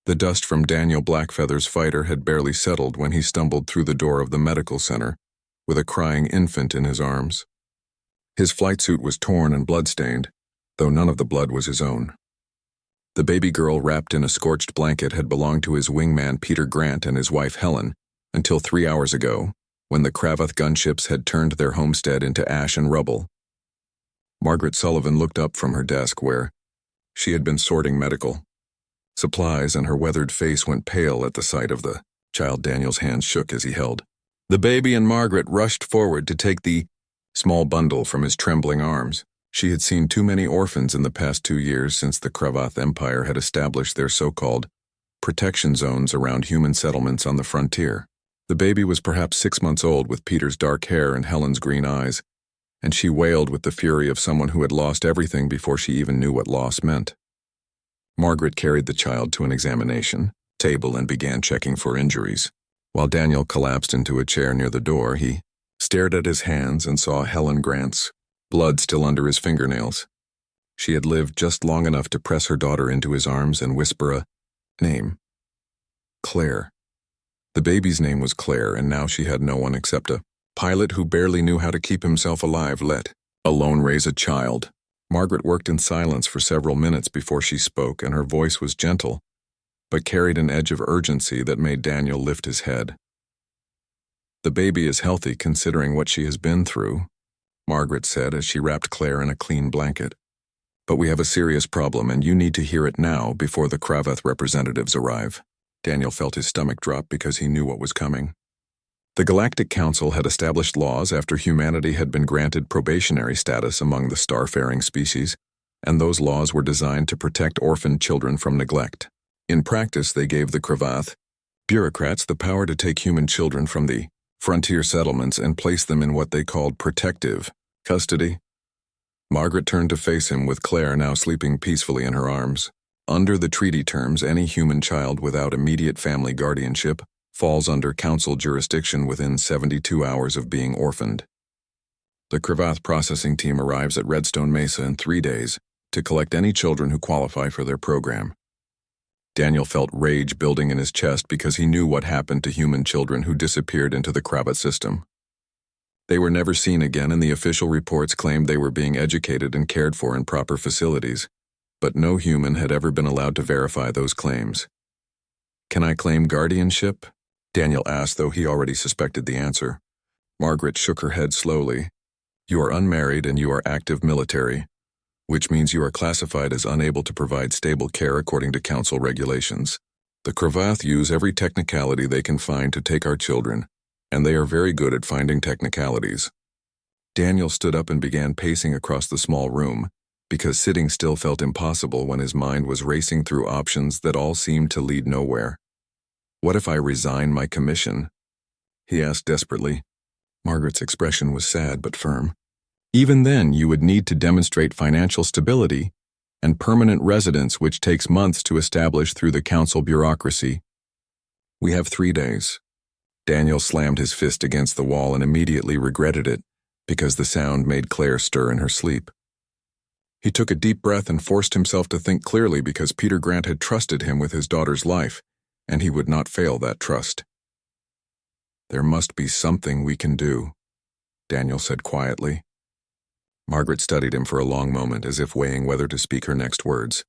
The dust from Daniel Blackfeather's fighter had barely settled when he stumbled through the door of the medical center, with a crying infant in his arms. His flight suit was torn and blood-stained, though none of the blood was his own. The baby girl wrapped in a scorched blanket had belonged to his wingman Peter Grant and his wife Helen, until 3 hours ago, when the Cravath gunships had turned their homestead into ash and rubble. Margaret Sullivan looked up from her desk where she had been sorting medical supplies, and her weathered face went pale at the sight of the child. Daniel's hands shook as he held the baby, and Margaret rushed forward to take the small bundle from his trembling arms. She had seen too many orphans in the past 2 years since the Cravath Empire had established their so-called protection zones around human settlements on the frontier. The baby was perhaps 6 months old, with Peter's dark hair and Helen's green eyes, and she wailed with the fury of someone who had lost everything before she even knew what loss meant. Margaret carried the child to an examination table and began checking for injuries. While Daniel collapsed into a chair near the door, he stared at his hands and saw Helen Grant's blood still under his fingernails. She had lived just long enough to press her daughter into his arms and whisper a name. Claire. The baby's name was Claire, and now she had no one except a pilot who barely knew how to keep himself alive, let alone raise a child. Margaret worked in silence for several minutes before she spoke, and her voice was gentle, but carried an edge of urgency that made Daniel lift his head. The baby is healthy considering what she has been through, Margaret said as she wrapped Claire in a clean blanket. But we have a serious problem, and you need to hear it now before the Cravath representatives arrive. Daniel felt his stomach drop because he knew what was coming. The Galactic Council had established laws after humanity had been granted probationary status among the starfaring species, and those laws were designed to protect orphaned children from neglect. In practice, they gave the Cravath bureaucrats the power to take human children from the frontier settlements and place them in what they called protective custody. Margaret turned to face him, with Claire now sleeping peacefully in her arms. Under the treaty terms, any human child without immediate family guardianship falls under council jurisdiction within 72 hours of being orphaned. The Cravath processing team arrives at Redstone Mesa in 3 days to collect any children who qualify for their program. Daniel felt rage building in his chest because he knew what happened to human children who disappeared into the Cravath system. They were never seen again, and the official reports claimed they were being educated and cared for in proper facilities, but no human had ever been allowed to verify those claims. "Can I claim guardianship?" Daniel asked, though he already suspected the answer. Margaret shook her head slowly. "You are unmarried and you are active military, which means you are classified as unable to provide stable care according to council regulations. The Cravath use every technicality they can find to take our children, and they are very good at finding technicalities." Daniel stood up and began pacing across the small room, because sitting still felt impossible when his mind was racing through options that all seemed to lead nowhere. "What if I resign my commission?" he asked desperately. Margaret's expression was sad but firm. "Even then, you would need to demonstrate financial stability and permanent residence, which takes months to establish through the council bureaucracy. We have 3 days. Daniel slammed his fist against the wall and immediately regretted it, because the sound made Claire stir in her sleep. He took a deep breath and forced himself to think clearly, because Peter Grant had trusted him with his daughter's life, and he would not fail that trust. "There must be something we can do," Daniel said quietly. Margaret studied him for a long moment, as if weighing whether to speak her next words.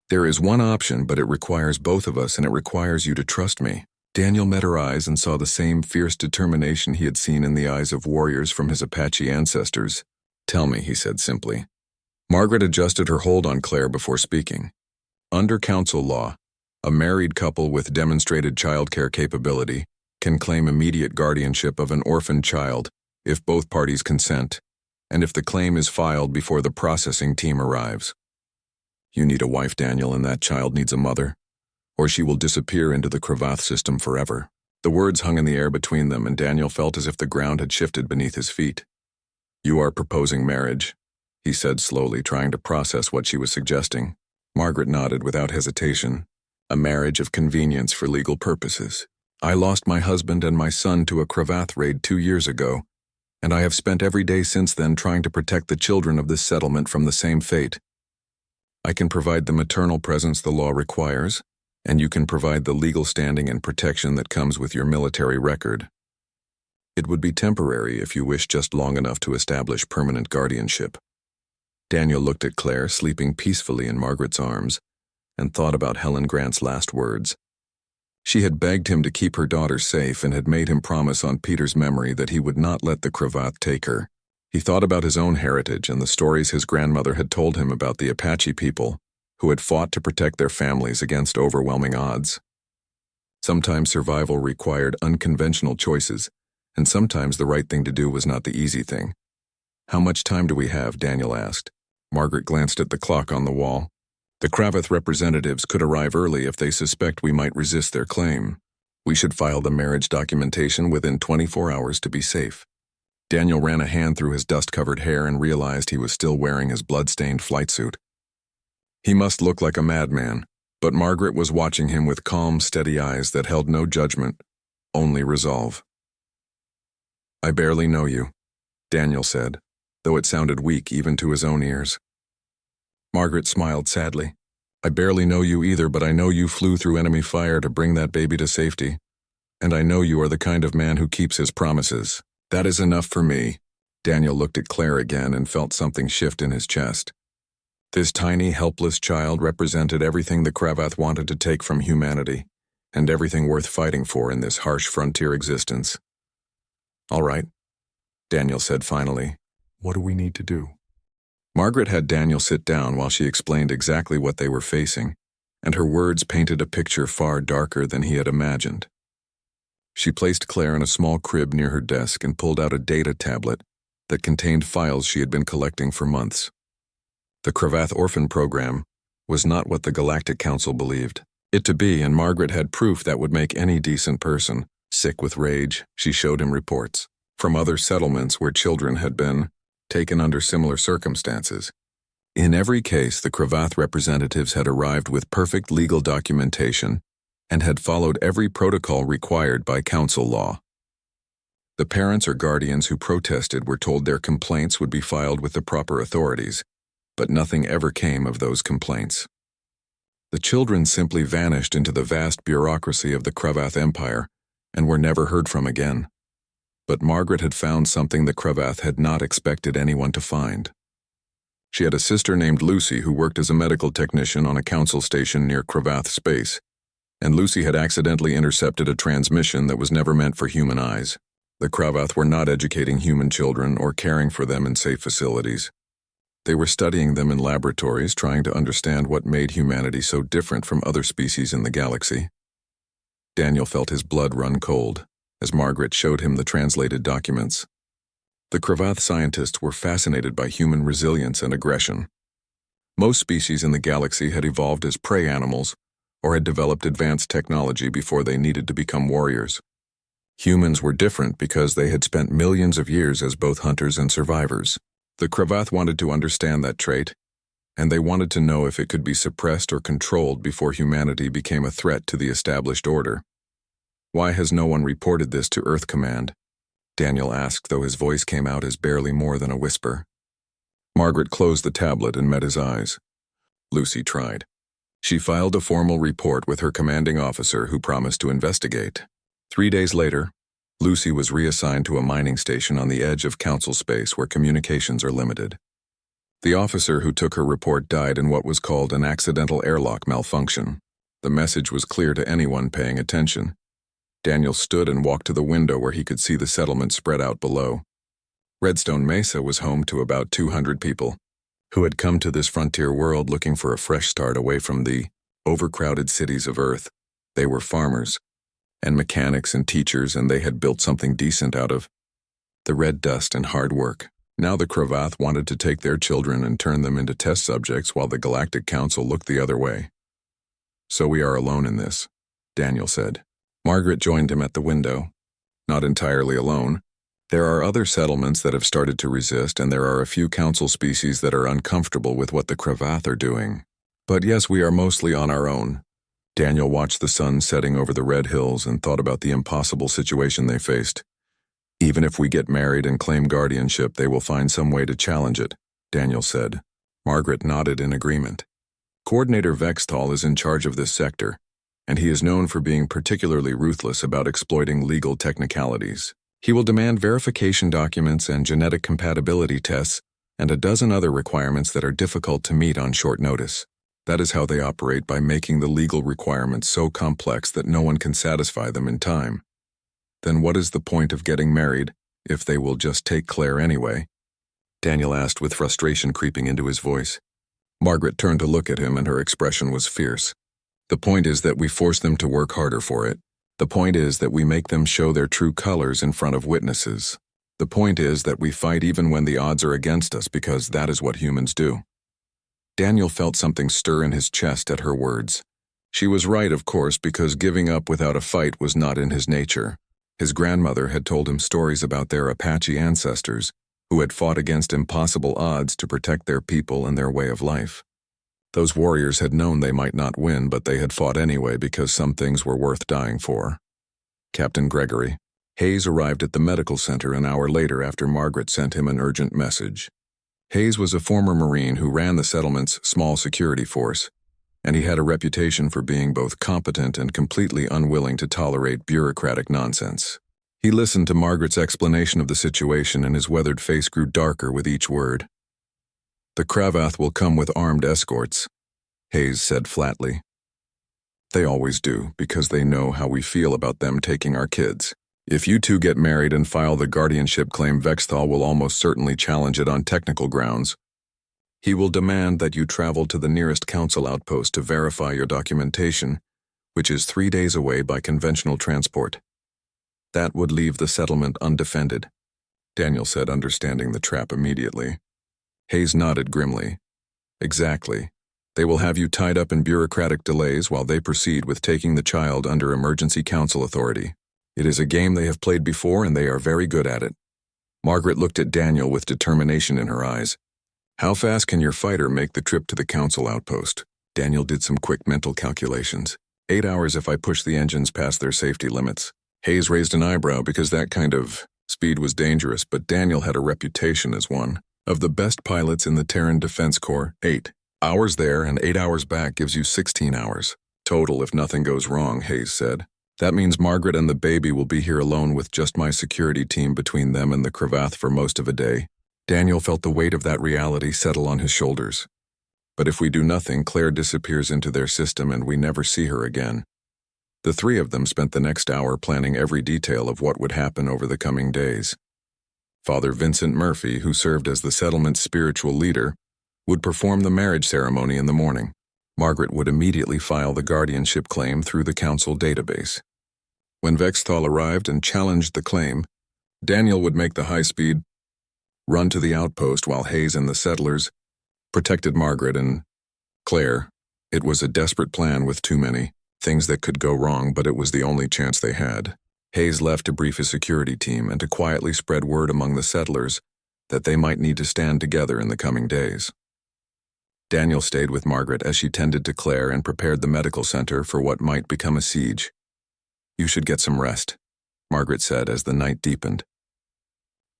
"There is one option, but it requires both of us, and it requires you to trust me." Daniel met her eyes and saw the same fierce determination he had seen in the eyes of warriors from his Apache ancestors. "Tell me," he said simply. Margaret adjusted her hold on Claire before speaking. "Under council law, a married couple with demonstrated childcare capability can claim immediate guardianship of an orphaned child if both parties consent, and if the claim is filed before the processing team arrives. You need a wife, Daniel, and that child needs a mother, or she will disappear into the Cravath system forever." The words hung in the air between them, and Daniel felt as if the ground had shifted beneath his feet. "You are proposing marriage," he said slowly, trying to process what she was suggesting. Margaret nodded without hesitation. "A marriage of convenience for legal purposes. I lost my husband and my son to a Cravath raid 2 years ago, and I have spent every day since then trying to protect the children of this settlement from the same fate. I can provide the maternal presence the law requires, and you can provide the legal standing and protection that comes with your military record. It would be temporary if you wish, just long enough to establish permanent guardianship. Daniel looked at Claire sleeping peacefully in Margaret's arms and thought about Helen Grant's last words. She had begged him to keep her daughter safe and had made him promise on Peter's memory that he would not let the Cravath take her. He thought about his own heritage and the stories his grandmother had told him about the Apache people who had fought to protect their families against overwhelming odds. Sometimes survival required unconventional choices, and sometimes the right thing to do was not the easy thing. "How much time do we have?" Daniel asked. Margaret glanced at the clock on the wall. "The Cravath representatives could arrive early if they suspect we might resist their claim. We should file the marriage documentation within 24 hours to be safe." Daniel ran a hand through his dust-covered hair and realized he was still wearing his blood-stained flight suit. He must look like a madman, but Margaret was watching him with calm, steady eyes that held no judgment, only resolve. "I barely know you," Daniel said, though it sounded weak even to his own ears. Margaret smiled sadly. "I barely know you either, but I know you flew through enemy fire to bring that baby to safety. And I know you are the kind of man who keeps his promises. That is enough for me." Daniel looked at Claire again and felt something shift in his chest. This tiny, helpless child represented everything the Cravath wanted to take from humanity, and everything worth fighting for in this harsh frontier existence. "All right," Daniel said finally. "What do we need to do?" Margaret had Daniel sit down while she explained exactly what they were facing, and her words painted a picture far darker than he had imagined. She placed Claire in a small crib near her desk and pulled out a data tablet that contained files she had been collecting for months. The Cravath Orphan Program was not what the Galactic Council believed it to be, and Margaret had proof that would make any decent person sick with rage. She showed him reports from other settlements where children had been taken under similar circumstances. In every case, the Cravath representatives had arrived with perfect legal documentation and had followed every protocol required by council law. The parents or guardians who protested were told their complaints would be filed with the proper authorities, but nothing ever came of those complaints. The children simply vanished into the vast bureaucracy of the Cravath Empire and were never heard from again. But Margaret had found something the Cravath had not expected anyone to find. She had a sister named Lucy who worked as a medical technician on a council station near Cravath Space, and Lucy had accidentally intercepted a transmission that was never meant for human eyes. The Cravath were not educating human children or caring for them in safe facilities. They were studying them in laboratories, trying to understand what made humanity so different from other species in the galaxy. Daniel felt his blood run cold as Margaret showed him the translated documents. The Cravath scientists were fascinated by human resilience and aggression. Most species in the galaxy had evolved as prey animals or had developed advanced technology before they needed to become warriors. Humans were different because they had spent millions of years as both hunters and survivors. The Cravath wanted to understand that trait, and they wanted to know if it could be suppressed or controlled before humanity became a threat to the established order. "Why has no one reported this to Earth Command?" Daniel asked, though his voice came out as barely more than a whisper. Margaret closed the tablet and met his eyes. Lucy tried. She filed a formal report with her commanding officer, who promised to investigate. 3 days later, Lucy was reassigned to a mining station on the edge of council space where communications are limited. The officer who took her report died in what was called an accidental airlock malfunction. The message was clear to anyone paying attention. Daniel stood and walked to the window where he could see the settlement spread out below. Redstone Mesa was home to about 200 people who had come to this frontier world looking for a fresh start away from the overcrowded cities of Earth. They were farmers and mechanics and teachers, and they had built something decent out of the red dust and hard work. Now the Cravath wanted to take their children and turn them into test subjects while the Galactic Council looked the other way. "So we are alone in this," Daniel said. Margaret joined him at the window. "Not entirely alone. There are other settlements that have started to resist, and there are a few council species that are uncomfortable with what the Cravath are doing. But yes, we are mostly on our own." Daniel watched the sun setting over the red hills and thought about the impossible situation they faced. "Even if we get married and claim guardianship, they will find some way to challenge it," Daniel said. Margaret nodded in agreement. "Coordinator Vexthal is in charge of this sector. and he is known for being particularly ruthless about exploiting legal technicalities. He will demand verification documents and genetic compatibility tests and a dozen other requirements that are difficult to meet on short notice. That is how they operate, by making the legal requirements so complex that no one can satisfy them in time. Then what is the point of getting married if they will just take Claire anyway? Daniel asked with frustration creeping into his voice. Margaret turned to look at him, and her expression was fierce. The point is that we force them to work harder for it. The point is that we make them show their true colors in front of witnesses. The point is that we fight even when the odds are against us, because that is what humans do. Daniel felt something stir in his chest at her words. She was right, of course, because giving up without a fight was not in his nature. His grandmother had told him stories about their Apache ancestors, who had fought against impossible odds to protect their people and their way of life. Those warriors had known they might not win, but they had fought anyway because some things were worth dying for. Captain Gregory. Hayes arrived at the medical center an hour later after Margaret sent him an urgent message. Hayes was a former Marine who ran the settlement's small security force, and he had a reputation for being both competent and completely unwilling to tolerate bureaucratic nonsense. He listened to Margaret's explanation of the situation, and his weathered face grew darker with each word. "The Cravath will come with armed escorts," Hayes said flatly. "They always do, because they know how we feel about them taking our kids. If you two get married and file the guardianship claim, Vexthal will almost certainly challenge it on technical grounds. He will demand that you travel to the nearest council outpost to verify your documentation, which is 3 days away by conventional transport. That would leave the settlement undefended," Daniel said, understanding the trap immediately. Hayes nodded grimly. "Exactly. They will have you tied up in bureaucratic delays while they proceed with taking the child under emergency council authority. It is a game they have played before, and they are very good at it." Margaret looked at Daniel with determination in her eyes. "How fast can your fighter make the trip to the council outpost?" Daniel did some quick mental calculations. 8 hours if I push the engines past their safety limits. Hayes raised an eyebrow because that kind of speed was dangerous, but Daniel had a reputation as one of the best pilots in the Terran Defense Corps. 8 hours there and 8 hours back gives you 16 hours. Total if nothing goes wrong, Hayes said. That means Margaret and the baby will be here alone with just my security team between them and the Cravath for most of a day. Daniel felt the weight of that reality settle on his shoulders. But if we do nothing, Claire disappears into their system and we never see her again. The three of them spent the next hour planning every detail of what would happen over the coming days. Father Vincent Murphy, who served as the settlement's spiritual leader, would perform the marriage ceremony in the morning. Margaret would immediately file the guardianship claim through the council database. When Vexthal arrived and challenged the claim, Daniel would make the high-speed run to the outpost while Hayes and the settlers protected Margaret and Claire. It was a desperate plan with too many things that could go wrong, but it was the only chance they had. Hayes left to brief his security team and to quietly spread word among the settlers that they might need to stand together in the coming days. Daniel stayed with Margaret as she tended to Claire and prepared the medical center for what might become a siege. "You should get some rest," Margaret said as the night deepened.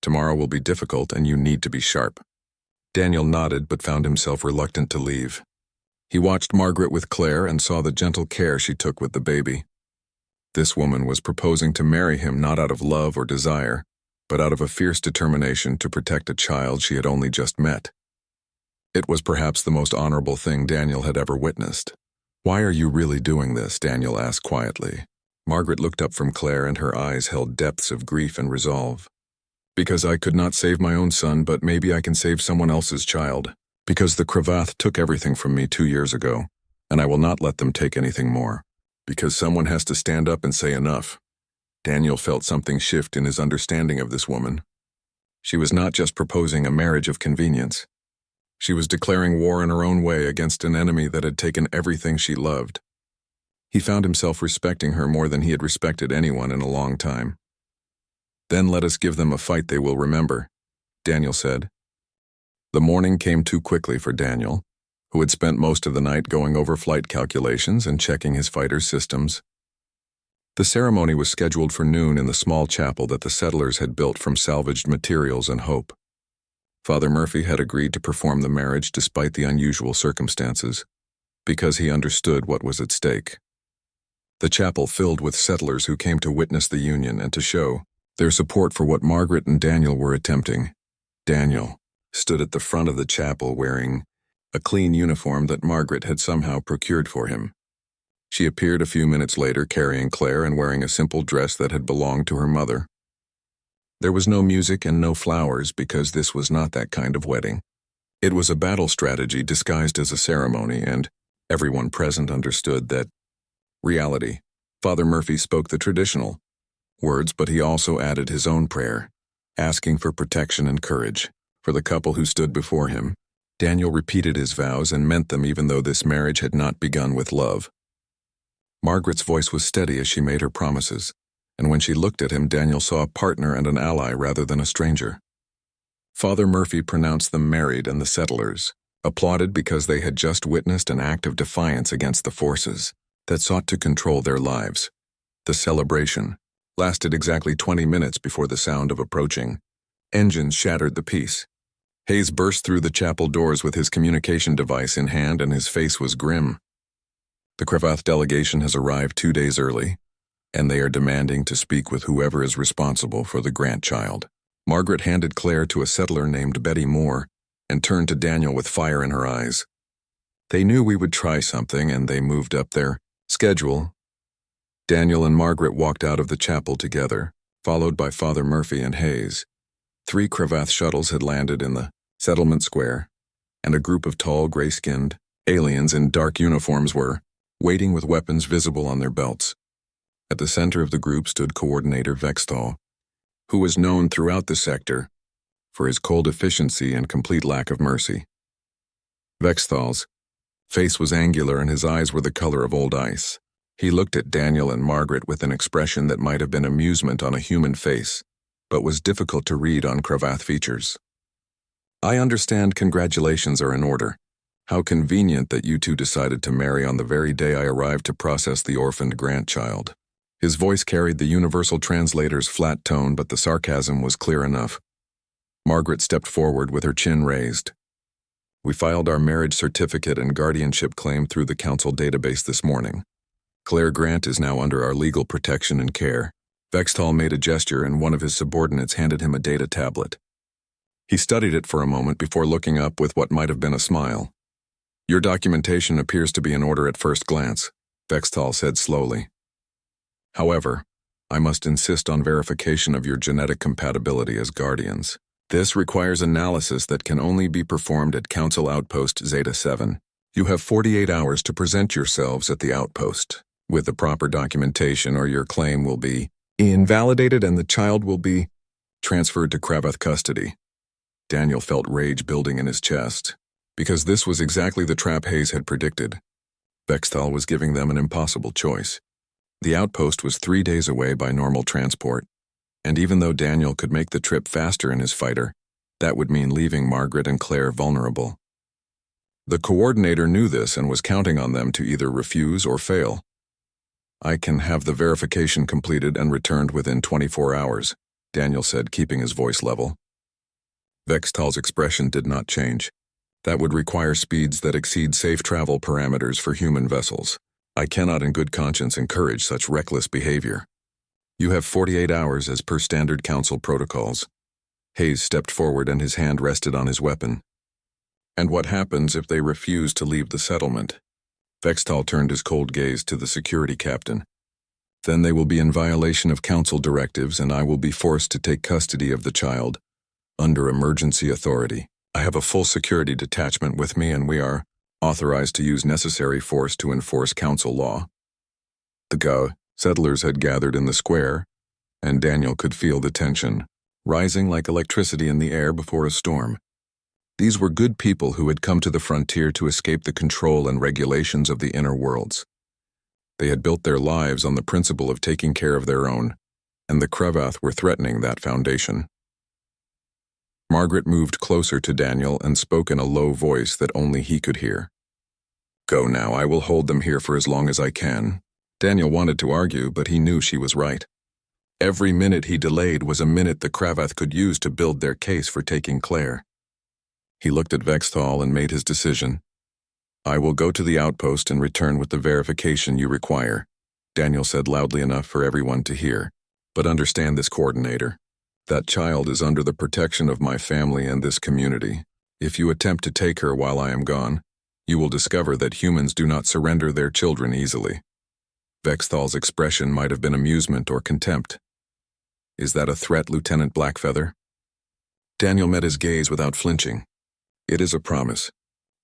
"Tomorrow will be difficult and you need to be sharp." Daniel nodded but found himself reluctant to leave. He watched Margaret with Claire and saw the gentle care she took with the baby. This woman was proposing to marry him not out of love or desire, but out of a fierce determination to protect a child she had only just met. It was perhaps the most honorable thing Daniel had ever witnessed. "Why are you really doing this?" Daniel asked quietly. Margaret looked up from Claire and her eyes held depths of grief and resolve. "Because I could not save my own son, but maybe I can save someone else's child. Because the Cravath took everything from me 2 years ago, and I will not let them take anything more. Because someone has to stand up and say enough." Daniel felt something shift in his understanding of this woman. She was not just proposing a marriage of convenience. She was declaring war in her own way against an enemy that had taken everything she loved. He found himself respecting her more than he had respected anyone in a long time. "Then let us give them a fight they will remember," Daniel said. The morning came too quickly for Daniel, who had spent most of the night going over flight calculations and checking his fighter's systems. The ceremony was scheduled for noon in the small chapel that the settlers had built from salvaged materials and hope. Father Murphy had agreed to perform the marriage despite the unusual circumstances, because he understood what was at stake. the chapel filled with settlers who came to witness the union and to show their support for what Margaret and Daniel were attempting. Daniel stood at the front of the chapel wearing a clean uniform that Margaret had somehow procured for him. She appeared a few minutes later carrying Claire and wearing a simple dress that had belonged to her mother. There was no music and no flowers because this was not that kind of wedding. It was a battle strategy disguised as a ceremony, and everyone present understood that reality. Father Murphy spoke the traditional words, but he also added his own prayer, asking for protection and courage. For the couple who stood before him, Daniel repeated his vows and meant them even though this marriage had not begun with love. Margaret's voice was steady as she made her promises, and when she looked at him, Daniel saw a partner and an ally rather than a stranger. Father Murphy pronounced them married, and the settlers applauded because they had just witnessed an act of defiance against the forces that sought to control their lives. The celebration lasted exactly 20 minutes before the sound of approaching engines shattered the peace. Hayes burst through the chapel doors with his communication device in hand, and his face was grim. The Cravath delegation has arrived 2 days early, and they are demanding to speak with whoever is responsible for the grandchild. Margaret handed Claire to a settler named Betty Moore and turned to Daniel with fire in her eyes. They knew we would try something, and they moved up their schedule. Daniel and Margaret walked out of the chapel together, followed by Father Murphy and Hayes. 3 Cravath shuttles had landed in the settlement square, and a group of tall, gray-skinned aliens in dark uniforms were waiting with weapons visible on their belts. At the center of the group stood Coordinator Vexthal, who was known throughout the sector for his cold efficiency and complete lack of mercy. Vexthal's face was angular and his eyes were the color of old ice. He looked at Daniel and Margaret with an expression that might have been amusement on a human face, but was difficult to read on Cravath features. "I understand congratulations are in order. How convenient that you two decided to marry on the very day I arrived to process the orphaned grandchild." His voice carried the universal translator's flat tone, but the sarcasm was clear enough. Margaret stepped forward with her chin raised. "We filed our marriage certificate and guardianship claim through the council database this morning. Claire Grant is now under our legal protection and care." Vexthal made a gesture, and one of his subordinates handed him a data tablet. He studied it for a moment before looking up with what might have been a smile. "Your documentation appears to be in order at first glance," Vexthal said slowly. "However, I must insist on verification of your genetic compatibility as guardians. This requires analysis that can only be performed at Council Outpost Zeta 7. You have 48 hours to present yourselves at the outpost with the proper documentation, or your claim will be invalidated and the child will be transferred to Cravath custody." Daniel felt rage building in his chest, because this was exactly the trap Hayes had predicted. Vexthal was giving them an impossible choice. The outpost was 3 days away by normal transport, and even though Daniel could make the trip faster in his fighter, that would mean leaving Margaret and Claire vulnerable. The coordinator knew this and was counting on them to either refuse or fail. "I can have the verification completed and returned within 24 hours, Daniel said, keeping his voice level. Vexthal's expression did not change. That would require speeds that exceed safe travel parameters for human vessels. I cannot in good conscience encourage such reckless behavior. You have 48 hours as per standard council protocols." Hayes stepped forward and his hand rested on his weapon. "And what happens if they refuse to leave the settlement?" Vexthal turned his cold gaze to the security captain. "Then they will be in violation of council directives, and I will be forced to take custody of the child under emergency authority. I have a full security detachment with me, and we are authorized to use necessary force to enforce council law." The settlers had gathered in the square, and Daniel could feel the tension rising like electricity in the air before a storm. These were good people who had come to the frontier to escape the control and regulations of the inner worlds. They had built their lives on the principle of taking care of their own, and the Cravath were threatening that foundation. Margaret moved closer to Daniel and spoke in a low voice that only he could hear. "Go now, I will hold them here for as long as I can." Daniel wanted to argue, but he knew she was right. Every minute he delayed was a minute the Cravath could use to build their case for taking Claire. He looked at Vexthal and made his decision. "I will go to the outpost and return with the verification you require." Daniel said loudly enough for everyone to hear. But understand this, coordinator. That child is under the protection of my family and this community. If you attempt to take her while I am gone, you will discover that humans do not surrender their children easily. Vexthal's expression might have been amusement or contempt. Is that a threat, Lieutenant Blackfeather? Daniel met his gaze without flinching. It is a promise.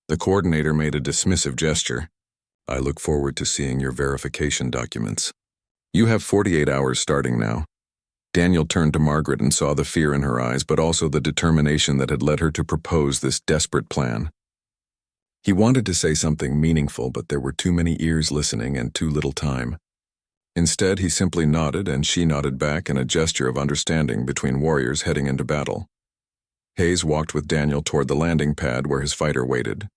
The coordinator made a dismissive gesture. I look forward to seeing your verification documents. You have 48 hours starting now. Daniel turned to Margaret and saw the fear in her eyes, but also the determination that had led her to propose this desperate plan. He wanted to say something meaningful, but there were too many ears listening and too little time. Instead, he simply nodded, and she nodded back in a gesture of understanding between warriors heading into battle. Hayes walked with Daniel toward the landing pad where his fighter waited.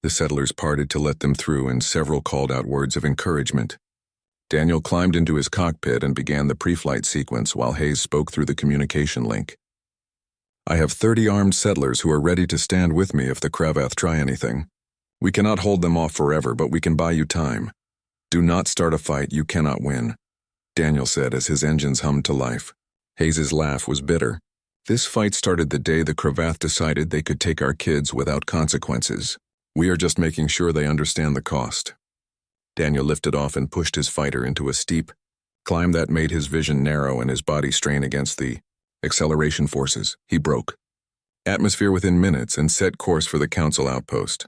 The settlers parted to let them through, and several called out words of encouragement. Daniel climbed into his cockpit and began the pre-flight sequence while Hayes spoke through the communication link. I have 30 armed settlers who are ready to stand with me if the Cravath try anything. We cannot hold them off forever, but we can buy you time. Do not start a fight you cannot win, Daniel said as his engines hummed to life. Hayes's laugh was bitter. This fight started the day the Cravath decided they could take our kids without consequences. We are just making sure they understand the cost. Daniel lifted off and pushed his fighter into a steep climb that made his vision narrow and his body strain against the acceleration forces. He broke atmosphere within minutes and set course for the council outpost.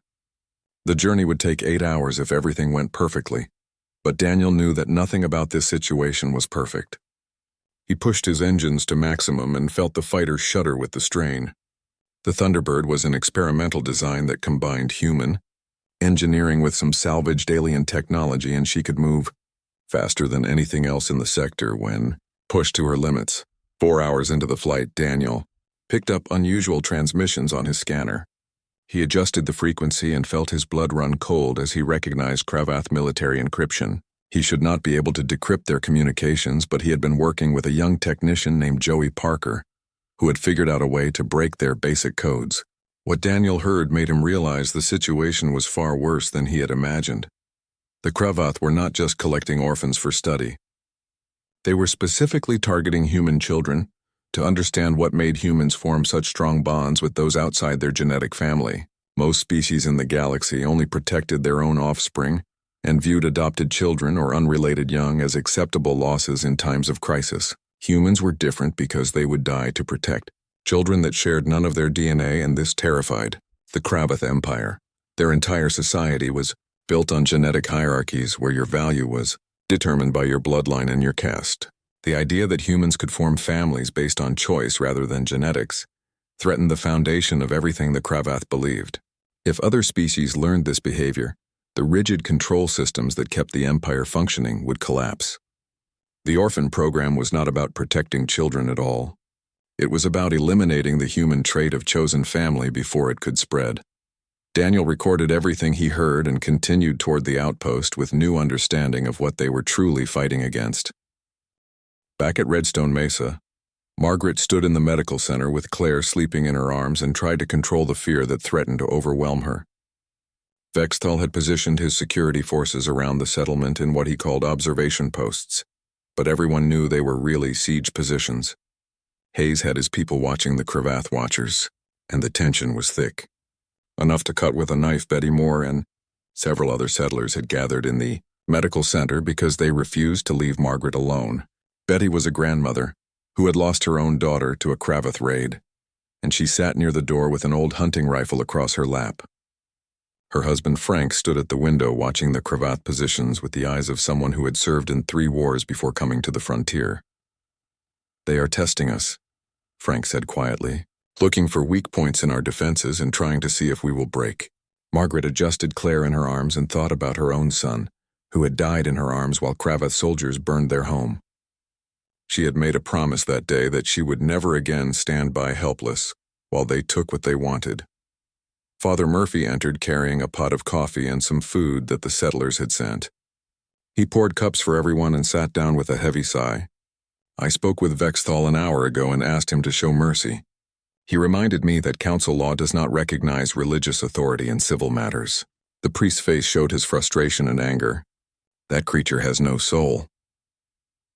The journey would take 8 hours if everything went perfectly, but Daniel knew that nothing about this situation was perfect. He pushed his engines to maximum and felt the fighter shudder with the strain. The Thunderbird was an experimental design that combined human engineering with some salvaged alien technology, and she could move faster than anything else in the sector when pushed to her limits. 4 hours into the flight, Daniel picked up unusual transmissions on his scanner. He adjusted the frequency and felt his blood run cold as he recognized Cravath military encryption. He should not be able to decrypt their communications, but he had been working with a young technician named Joey Parker, who had figured out a way to break their basic codes. What Daniel heard made him realize the situation was far worse than he had imagined. The Cravath were not just collecting orphans for study. They were specifically targeting human children to understand what made humans form such strong bonds with those outside their genetic family. Most species in the galaxy only protected their own offspring and viewed adopted children or unrelated young as acceptable losses in times of crisis. Humans were different because they would die to protect children that shared none of their DNA, and this terrified the Cravath Empire. Their entire society was built on genetic hierarchies where your value was determined by your bloodline and your caste. The idea that humans could form families based on choice rather than genetics threatened the foundation of everything the Cravath believed. If other species learned this behavior, the rigid control systems that kept the empire functioning would collapse. The orphan program was not about protecting children at all. It was about eliminating the human trait of chosen family before it could spread. Daniel recorded everything he heard and continued toward the outpost with new understanding of what they were truly fighting against. Back at Redstone Mesa, Margaret stood in the medical center with Claire sleeping in her arms and tried to control the fear that threatened to overwhelm her. Vexthal had positioned his security forces around the settlement in what he called observation posts, but everyone knew they were really siege positions. Hayes had his people watching the Cravath watchers, and the tension was thick. Enough to cut with a knife. Betty Moore and several other settlers had gathered in the medical center because they refused to leave Margaret alone. Betty was a grandmother who had lost her own daughter to a Cravath raid, and she sat near the door with an old hunting rifle across her lap. Her husband Frank stood at the window watching the Cravath positions with the eyes of someone who had served in 3 wars before coming to the frontier. They are testing us, Frank said quietly, looking for weak points in our defenses and trying to see if we will break. Margaret adjusted Claire in her arms and thought about her own son, who had died in her arms while Cravath soldiers burned their home. She had made a promise that day that she would never again stand by helpless while they took what they wanted. Father Murphy entered carrying a pot of coffee and some food that the settlers had sent. He poured cups for everyone and sat down with a heavy sigh. I spoke with Vexthal an hour ago and asked him to show mercy. He reminded me that council law does not recognize religious authority in civil matters. The priest's face showed his frustration and anger. That creature has no soul.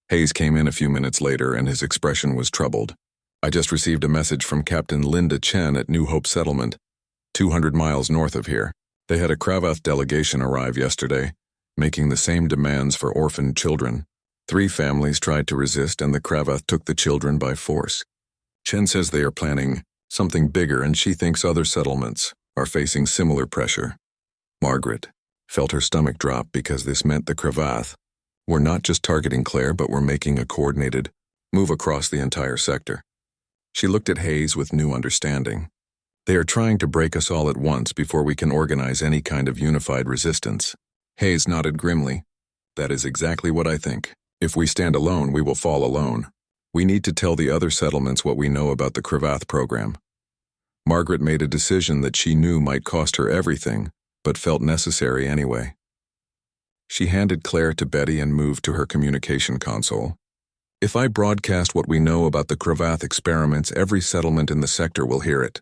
Hayes came in a few minutes later and his expression was troubled. I just received a message from Captain Linda Chen at New Hope Settlement, 200 miles north of here. They had a Cravath delegation arrive yesterday, making the same demands for orphaned children. 3 families tried to resist and the Cravath took the children by force. Chen says they are planning something bigger and she thinks other settlements are facing similar pressure. Margaret felt her stomach drop because this meant the Cravath were not just targeting Claire but were making a coordinated move across the entire sector. She looked at Hayes with new understanding. They are trying to break us all at once before we can organize any kind of unified resistance. Hayes nodded grimly. That is exactly what I think. If we stand alone, we will fall alone. We need to tell the other settlements what we know about the Cravath program. Margaret made a decision that she knew might cost her everything, but felt necessary anyway. She handed Claire to Betty and moved to her communication console. If I broadcast what we know about the Cravath experiments, every settlement in the sector will hear it.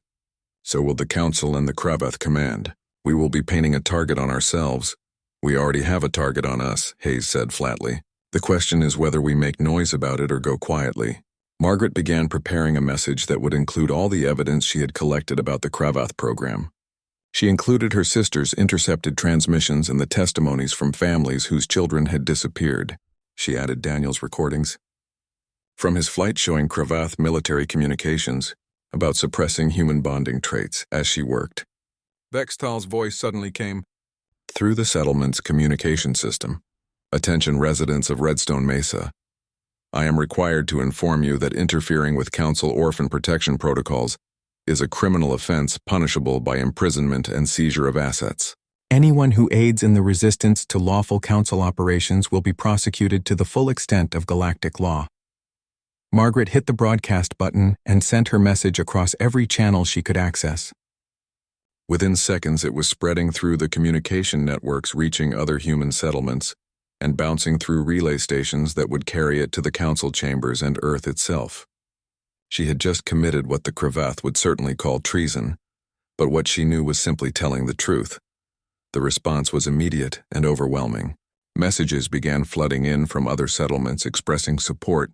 So will the Council and the Cravath Command. We will be painting a target on ourselves. We already have a target on us, Hayes said flatly. The question is whether we make noise about it or go quietly. Margaret began preparing a message that would include all the evidence she had collected about the Cravath program. She included her sister's intercepted transmissions and the testimonies from families whose children had disappeared. She added Daniel's recordings from his flight showing Cravath military communications about suppressing human bonding traits as she worked. Vextal's voice suddenly came through the settlement's communication system. Attention residents of Redstone Mesa. I am required to inform you that interfering with Council orphan protection protocols is a criminal offense punishable by imprisonment and seizure of assets. Anyone who aids in the resistance to lawful Council operations will be prosecuted to the full extent of galactic law. Margaret hit the broadcast button and sent her message across every channel she could access. Within seconds, it was spreading through the communication networks, reaching other human settlements, and bouncing through relay stations that would carry it to the Council chambers and Earth itself. She had just committed what the Cravath would certainly call treason, but what she knew was simply telling the truth. The response was immediate and overwhelming. Messages began flooding in from other settlements expressing support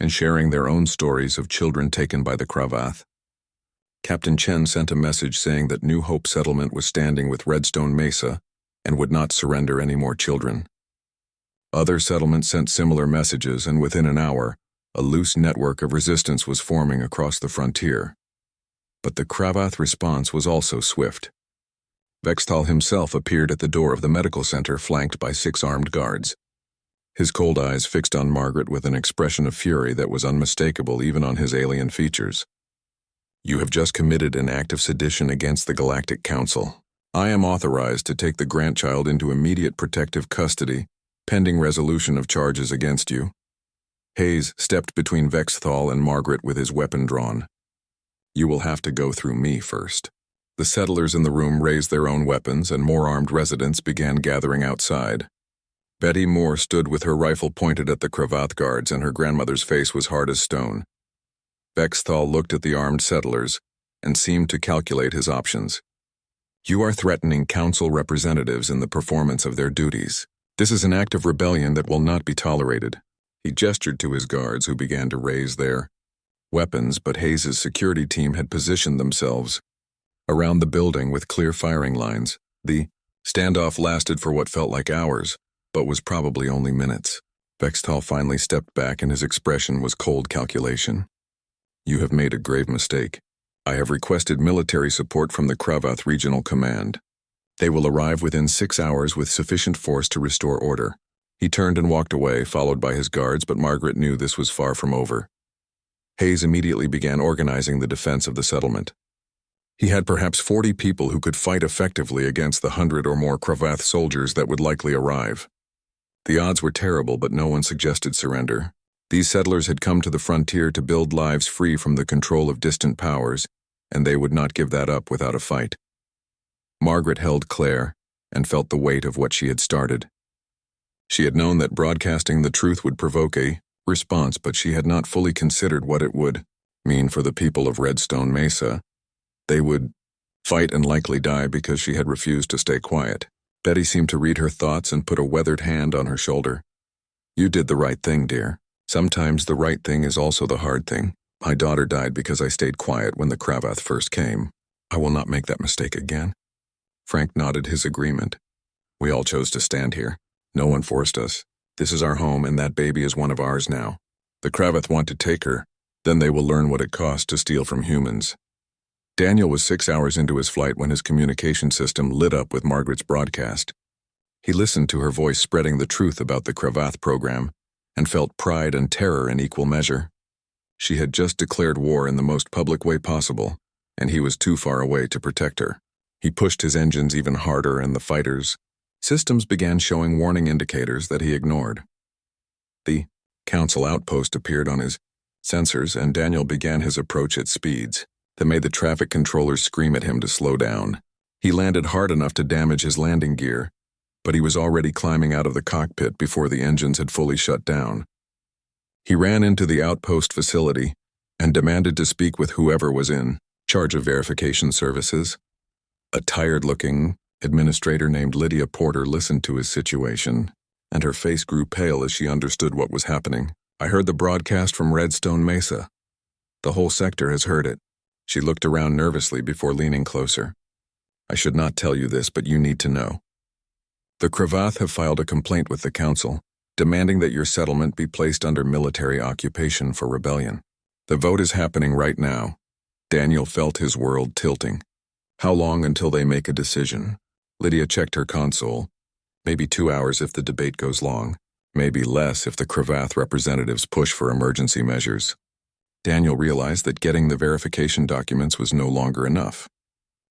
and sharing their own stories of children taken by the Cravath. Captain Chen sent a message saying that New Hope Settlement was standing with Redstone Mesa and would not surrender any more children. Other settlements sent similar messages, and within an hour, a loose network of resistance was forming across the frontier. But the Cravath response was also swift. Vextal himself appeared at the door of the medical center, flanked by 6 armed guards. His cold eyes fixed on Margaret with an expression of fury that was unmistakable even on his alien features. You have just committed an act of sedition against the Galactic Council. I am authorized to take the grandchild into immediate protective custody, pending resolution of charges against you. Hayes stepped between Vextal and Margaret with his weapon drawn. You will have to go through me first. The settlers in the room raised their own weapons and more armed residents began gathering outside. Betty Moore stood with her rifle pointed at the Cravath guards and her grandmother's face was hard as stone. Vextal looked at the armed settlers and seemed to calculate his options. You are threatening Council representatives in the performance of their duties. This is an act of rebellion that will not be tolerated. He gestured to his guards who began to raise their weapons, but Hayes' security team had positioned themselves around the building with clear firing lines. The standoff lasted for what felt like hours, but was probably only minutes. Vextal finally stepped back and his expression was cold calculation. You have made a grave mistake. I have requested military support from the Cravath Regional Command. They will arrive within 6 hours with sufficient force to restore order. He turned and walked away, followed by his guards, but Margaret knew this was far from over. Hayes immediately began organizing the defense of the settlement. He had perhaps 40 people who could fight effectively against the 100 or more Cravath soldiers that would likely arrive. The odds were terrible, but no one suggested surrender. These settlers had come to the frontier to build lives free from the control of distant powers, and they would not give that up without a fight. Margaret held Claire and felt the weight of what she had started. She had known that broadcasting the truth would provoke a response, but she had not fully considered what it would mean for the people of Redstone Mesa. They would fight and likely die because she had refused to stay quiet. Betty seemed to read her thoughts and put a weathered hand on her shoulder. You did the right thing, dear. Sometimes the right thing is also the hard thing. My daughter died because I stayed quiet when the Cravath first came. I will not make that mistake again. Frank nodded his agreement. We all chose to stand here. No one forced us. This is our home, and that baby is one of ours now. The Cravath want to take her. Then they will learn what it costs to steal from humans. Daniel was 6 hours into his flight when his communication system lit up with Margaret's broadcast. He listened to her voice spreading the truth about the Cravath program and felt pride and terror in equal measure. She had just declared war in the most public way possible, and he was too far away to protect her. He pushed his engines even harder, and the fighters' systems began showing warning indicators that he ignored. The Council outpost appeared on his sensors, and Daniel began his approach at speeds that made the traffic controllers scream at him to slow down. He landed hard enough to damage his landing gear, but he was already climbing out of the cockpit before the engines had fully shut down. He ran into the outpost facility and demanded to speak with whoever was in charge of verification services. A tired-looking administrator named Lydia Porter listened to his situation, and her face grew pale as she understood what was happening. I heard the broadcast from Redstone Mesa. The whole sector has heard it. She looked around nervously before leaning closer. I should not tell you this, but you need to know. The Cravath have filed a complaint with the Council, demanding that your settlement be placed under military occupation for rebellion. The vote is happening right now. Daniel felt his world tilting. How long until they make a decision? Lydia checked her console. Maybe 2 hours if the debate goes long. Maybe less if the Cravath representatives push for emergency measures. Daniel realized that getting the verification documents was no longer enough.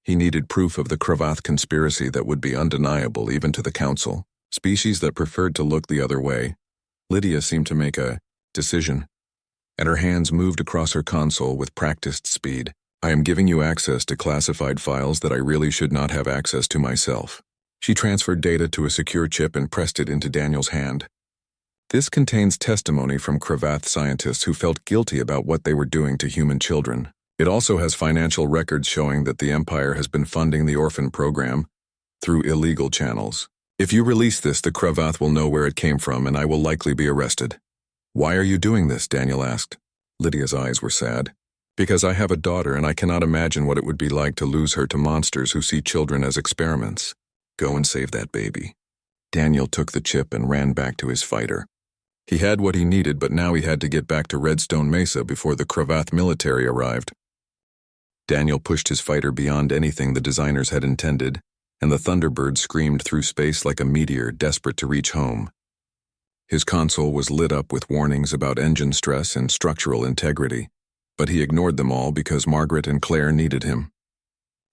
He needed proof of the Cravath conspiracy that would be undeniable even to the Council. Species that preferred to look the other way. Lydia seemed to make a decision, and her hands moved across her console with practiced speed. I am giving you access to classified files that I really should not have access to myself. She transferred data to a secure chip and pressed it into Daniel's hand. This contains testimony from Cravath scientists who felt guilty about what they were doing to human children. It also has financial records showing that the Empire has been funding the orphan program through illegal channels. If you release this, the Cravath will know where it came from, and I will likely be arrested. Why are you doing this? Daniel asked. Lydia's eyes were sad. Because I have a daughter, and I cannot imagine what it would be like to lose her to monsters who see children as experiments. Go and save that baby. Daniel took the chip and ran back to his fighter. He had what he needed, but now he had to get back to Redstone Mesa before the Cravath military arrived. Daniel pushed his fighter beyond anything the designers had intended, and the Thunderbird screamed through space like a meteor desperate to reach home. His console was lit up with warnings about engine stress and structural integrity, but he ignored them all because Margaret and Claire needed him.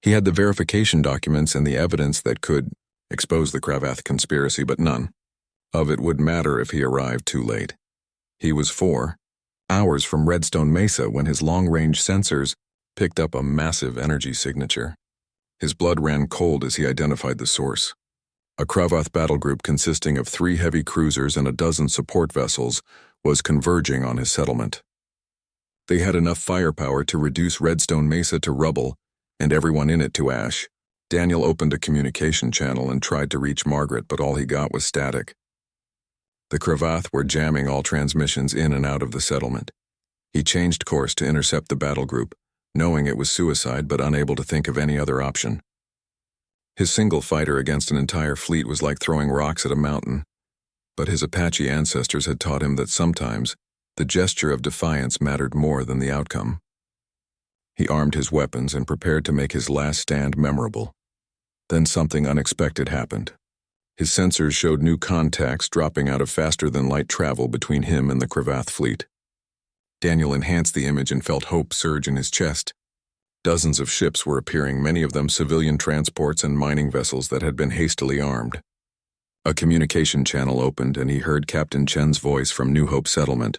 He had the verification documents and the evidence that could expose the Cravath conspiracy, but none of it would matter if he arrived too late. He was 4 hours from Redstone Mesa when his long-range sensors picked up a massive energy signature. His blood ran cold as he identified the source. A Cravath battle group consisting of 3 heavy cruisers and a dozen support vessels was converging on his settlement. They had enough firepower to reduce Redstone Mesa to rubble and everyone in it to ash. Daniel opened a communication channel and tried to reach Margaret, but all he got was static. The Cravath were jamming all transmissions in and out of the settlement. He changed course to intercept the battle group, knowing it was suicide but unable to think of any other option. His single fighter against an entire fleet was like throwing rocks at a mountain, but his Apache ancestors had taught him that sometimes the gesture of defiance mattered more than the outcome. He armed his weapons and prepared to make his last stand memorable. Then something unexpected happened. His sensors showed new contacts dropping out of faster-than-light travel between him and the Cravath fleet. Daniel enhanced the image and felt hope surge in his chest. Dozens of ships were appearing, many of them civilian transports and mining vessels that had been hastily armed. A communication channel opened, and he heard Captain Chen's voice from New Hope Settlement.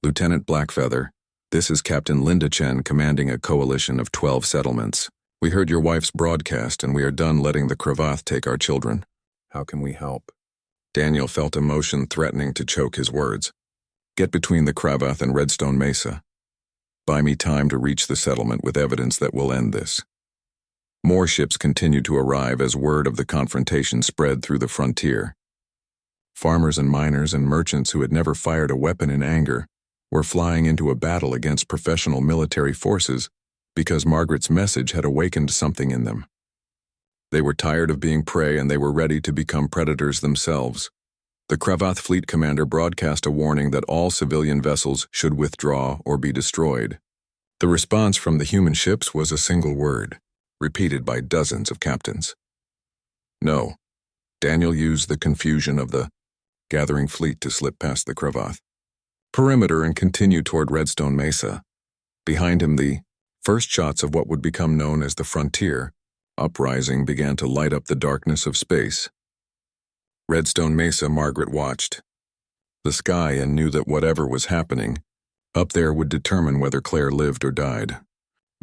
Lieutenant Blackfeather, this is Captain Linda Chen commanding a coalition of 12 settlements. We heard your wife's broadcast, and we are done letting the Cravath take our children. How can we help? Daniel felt emotion threatening to choke his words. Get between the Cravath and Redstone Mesa. Buy me time to reach the settlement with evidence that will end this. More ships continued to arrive as word of the confrontation spread through the frontier. Farmers and miners and merchants who had never fired a weapon in anger were flying into a battle against professional military forces because Margaret's message had awakened something in them. They were tired of being prey and they were ready to become predators themselves. The Cravath fleet commander broadcast a warning that all civilian vessels should withdraw or be destroyed. The response from the human ships was a single word, repeated by dozens of captains. No. Daniel used the confusion of the gathering fleet to slip past the Cravath perimeter and continue toward Redstone Mesa. Behind him, the first shots of what would become known as the frontier uprising began to light up the darkness of space. Redstone Mesa, Margaret watched the sky and knew that whatever was happening up there would determine whether Claire lived or died.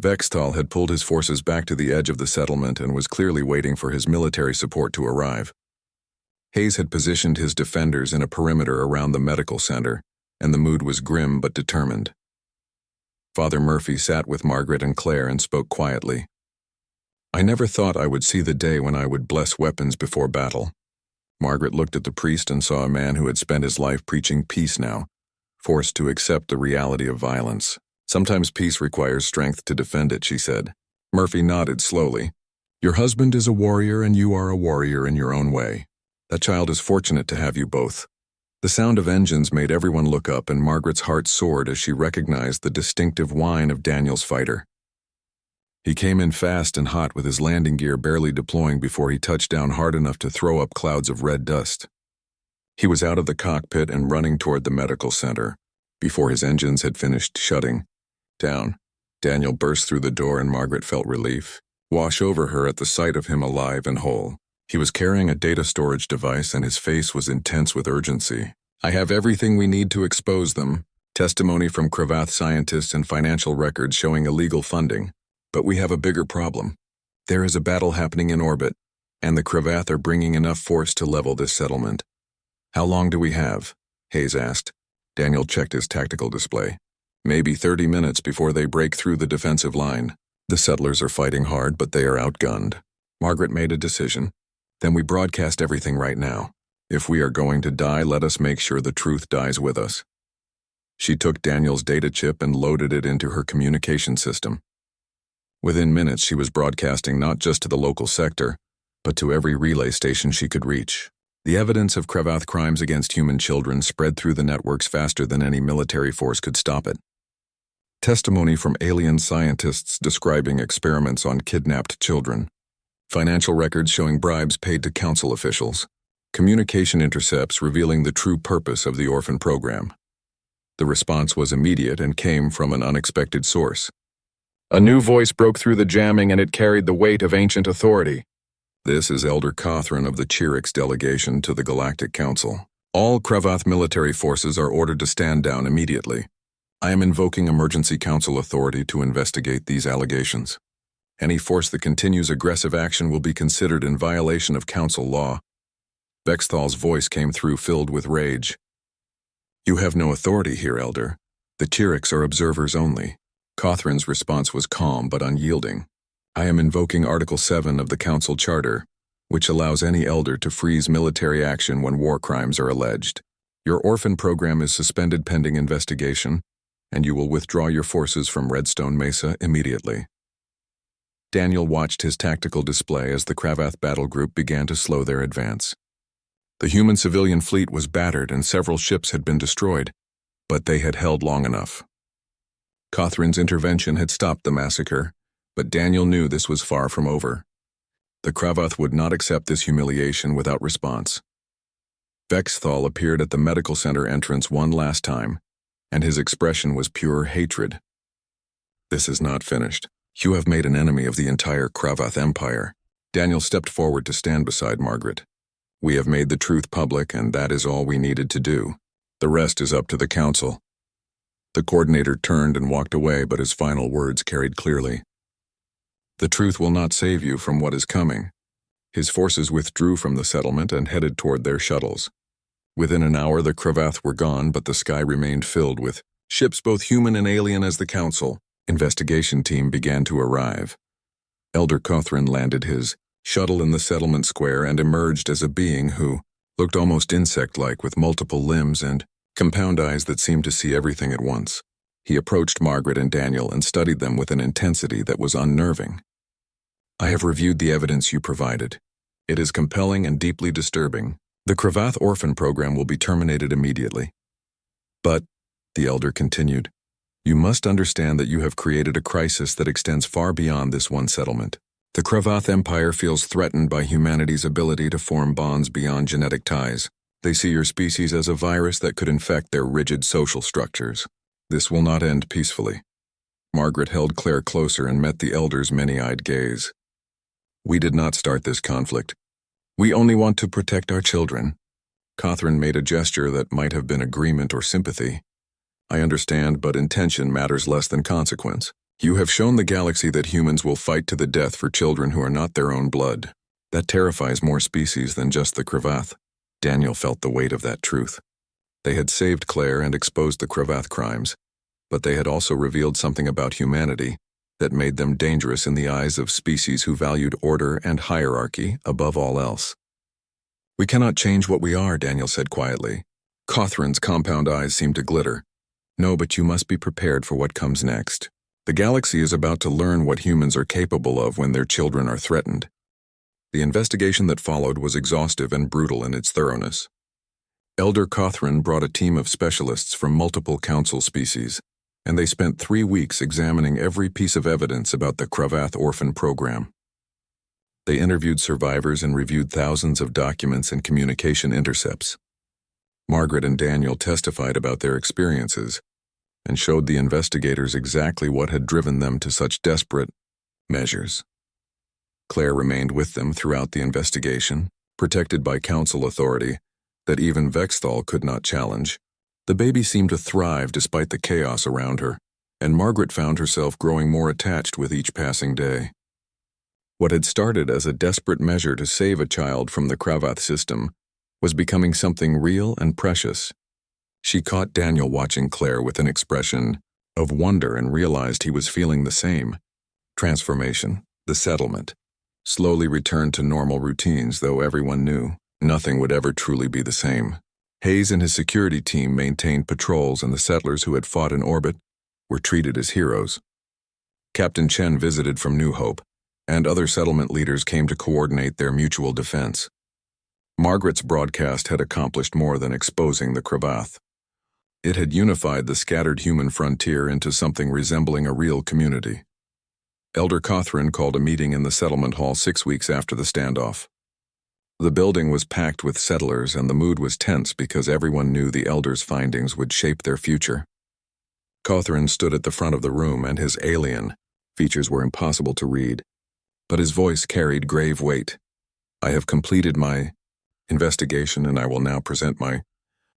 Vexthal had pulled his forces back to the edge of the settlement and was clearly waiting for his military support to arrive. Hayes had positioned his defenders in a perimeter around the medical center, and the mood was grim but determined. Father Murphy sat with Margaret and Claire and spoke quietly. I never thought I would see the day when I would bless weapons before battle. Margaret looked at the priest and saw a man who had spent his life preaching peace now, forced to accept the reality of violence. Sometimes peace requires strength to defend it, she said. Murphy nodded slowly. Your husband is a warrior and you are a warrior in your own way. That child is fortunate to have you both. The sound of engines made everyone look up, and Margaret's heart soared as she recognized the distinctive whine of Daniel's fighter. He came in fast and hot with his landing gear barely deploying before he touched down hard enough to throw up clouds of red dust. He was out of the cockpit and running toward the medical center before his engines had finished shutting down. Daniel burst through the door and Margaret felt relief wash over her at the sight of him alive and whole. He was carrying a data storage device and his face was intense with urgency. I have everything we need to expose them. Testimony from Cravath scientists and financial records showing illegal funding. But we have a bigger problem. There is a battle happening in orbit, and the Cravath are bringing enough force to level this settlement. How long do we have? Hayes asked. Daniel checked his tactical display. Maybe 30 minutes before they break through the defensive line. The settlers are fighting hard, but they are outgunned. Margaret made a decision. Then we broadcast everything right now. If we are going to die, let us make sure the truth dies with us. She took Daniel's data chip and loaded it into her communication system. Within minutes, she was broadcasting not just to the local sector, but to every relay station she could reach. The evidence of Cravath crimes against human children spread through the networks faster than any military force could stop it. Testimony from alien scientists describing experiments on kidnapped children. Financial records showing bribes paid to council officials. Communication intercepts revealing the true purpose of the orphan program. The response was immediate and came from an unexpected source. A new voice broke through the jamming and it carried the weight of ancient authority. This is Elder Cothran of the Chirix delegation to the Galactic Council. All Cravath military forces are ordered to stand down immediately. I am invoking emergency council authority to investigate these allegations. Any force that continues aggressive action will be considered in violation of council law. Vexthal's voice came through filled with rage. You have no authority here, Elder. The Chirix are observers only. Cothran's response was calm but unyielding. I am invoking Article 7 of the Council Charter, which allows any elder to freeze military action when war crimes are alleged. Your orphan program is suspended pending investigation, and you will withdraw your forces from Redstone Mesa immediately. Daniel watched his tactical display as the Cravath battle group began to slow their advance. The human civilian fleet was battered and several ships had been destroyed, but they had held long enough. Cothran's intervention had stopped the massacre, but Daniel knew this was far from over. The Cravath would not accept this humiliation without response. Vexthal appeared at the medical center entrance one last time, and his expression was pure hatred. This is not finished. You have made an enemy of the entire Cravath Empire. Daniel stepped forward to stand beside Margaret. We have made the truth public, and that is all we needed to do. The rest is up to the council. The coordinator turned and walked away, but his final words carried clearly. The truth will not save you from what is coming. His forces withdrew from the settlement and headed toward their shuttles. Within an hour, the Cravath were gone, but the sky remained filled with ships both human and alien as the council. Investigation team began to arrive. Elder Cothran landed his shuttle in the settlement square and emerged as a being who looked almost insect-like with multiple limbs and compound eyes that seemed to see everything at once. He approached Margaret and Daniel and studied them with an intensity that was unnerving. "I have reviewed the evidence you provided. It is compelling and deeply disturbing. The Cravath Orphan Program will be terminated immediately. But," the elder continued, "you must understand that you have created a crisis that extends far beyond this one settlement. The Cravath Empire feels threatened by humanity's ability to form bonds beyond genetic ties. They see your species as a virus that could infect their rigid social structures. This will not end peacefully." Margaret held Claire closer and met the elder's many-eyed gaze. "We did not start this conflict. We only want to protect our children." Cothran made a gesture that might have been agreement or sympathy. "I understand, but intention matters less than consequence. You have shown the galaxy that humans will fight to the death for children who are not their own blood. That terrifies more species than just the Cravath." Daniel felt the weight of that truth. They had saved Claire and exposed the Cravath crimes, but they had also revealed something about humanity that made them dangerous in the eyes of species who valued order and hierarchy above all else. "We cannot change what we are," Daniel said quietly. Cothran's compound eyes seemed to glitter. "No, but you must be prepared for what comes next. The galaxy is about to learn what humans are capable of when their children are threatened." The investigation that followed was exhaustive and brutal in its thoroughness. Elder Cothran brought a team of specialists from multiple council species, and they spent 3 weeks examining every piece of evidence about the Cravath Orphan Program. They interviewed survivors and reviewed thousands of documents and communication intercepts. Margaret and Daniel testified about their experiences and showed the investigators exactly what had driven them to such desperate measures. Claire remained with them throughout the investigation, protected by council authority that even Vexthal could not challenge. The baby seemed to thrive despite the chaos around her, and Margaret found herself growing more attached with each passing day. What had started as a desperate measure to save a child from the Cravath system was becoming something real and precious. She caught Daniel watching Claire with an expression of wonder and realized he was feeling the same. Transformation, the settlement, slowly returned to normal routines, though everyone knew nothing would ever truly be the same. Hayes and his security team maintained patrols, and the settlers who had fought in orbit were treated as heroes. Captain Chen visited from New Hope, and other settlement leaders came to coordinate their mutual defense. Margaret's broadcast had accomplished more than exposing the Cravath. It had unified the scattered human frontier into something resembling a real community. Elder Cothran called a meeting in the settlement hall 6 weeks after the standoff. The building was packed with settlers, and the mood was tense because everyone knew the elder's findings would shape their future. Cothran stood at the front of the room, and his alien features were impossible to read, but his voice carried grave weight. "I have completed my investigation, and I will now present my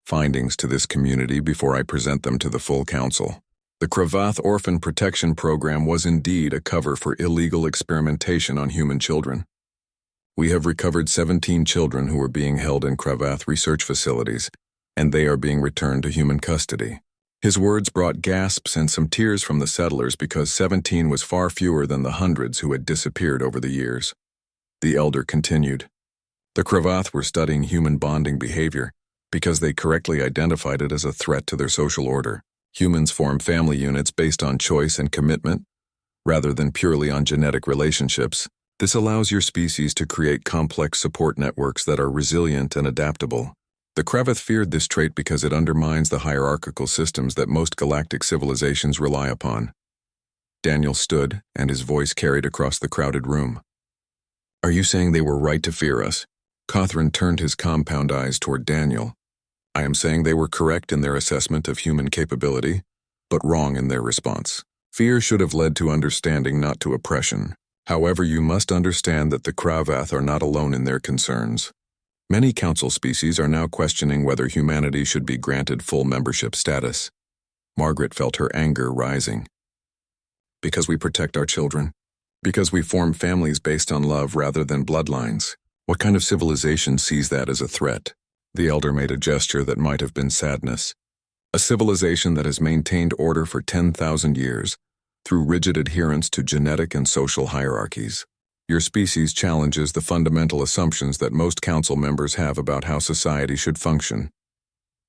findings to this community before I present them to the full council. The Cravath Orphan Protection Program was indeed a cover for illegal experimentation on human children. We have recovered 17 children who were being held in Cravath research facilities, and they are being returned to human custody." His words brought gasps and some tears from the settlers because 17 was far fewer than the hundreds who had disappeared over the years. The elder continued. "The Cravath were studying human bonding behavior because they correctly identified it as a threat to their social order. Humans form family units based on choice and commitment, rather than purely on genetic relationships. This allows your species to create complex support networks that are resilient and adaptable. The Cravath feared this trait because it undermines the hierarchical systems that most galactic civilizations rely upon." Daniel stood, and his voice carried across the crowded room. "Are you saying they were right to fear us?" Cothran turned his compound eyes toward Daniel. "I am saying they were correct in their assessment of human capability, but wrong in their response. Fear should have led to understanding, not to oppression. However, you must understand that the Cravath are not alone in their concerns. Many council species are now questioning whether humanity should be granted full membership status." Margaret felt her anger rising. "Because we protect our children. Because we form families based on love rather than bloodlines. What kind of civilization sees that as a threat?" The elder made a gesture that might have been sadness. "A civilization that has maintained order for 10,000 years, through rigid adherence to genetic and social hierarchies. Your species challenges the fundamental assumptions that most council members have about how society should function.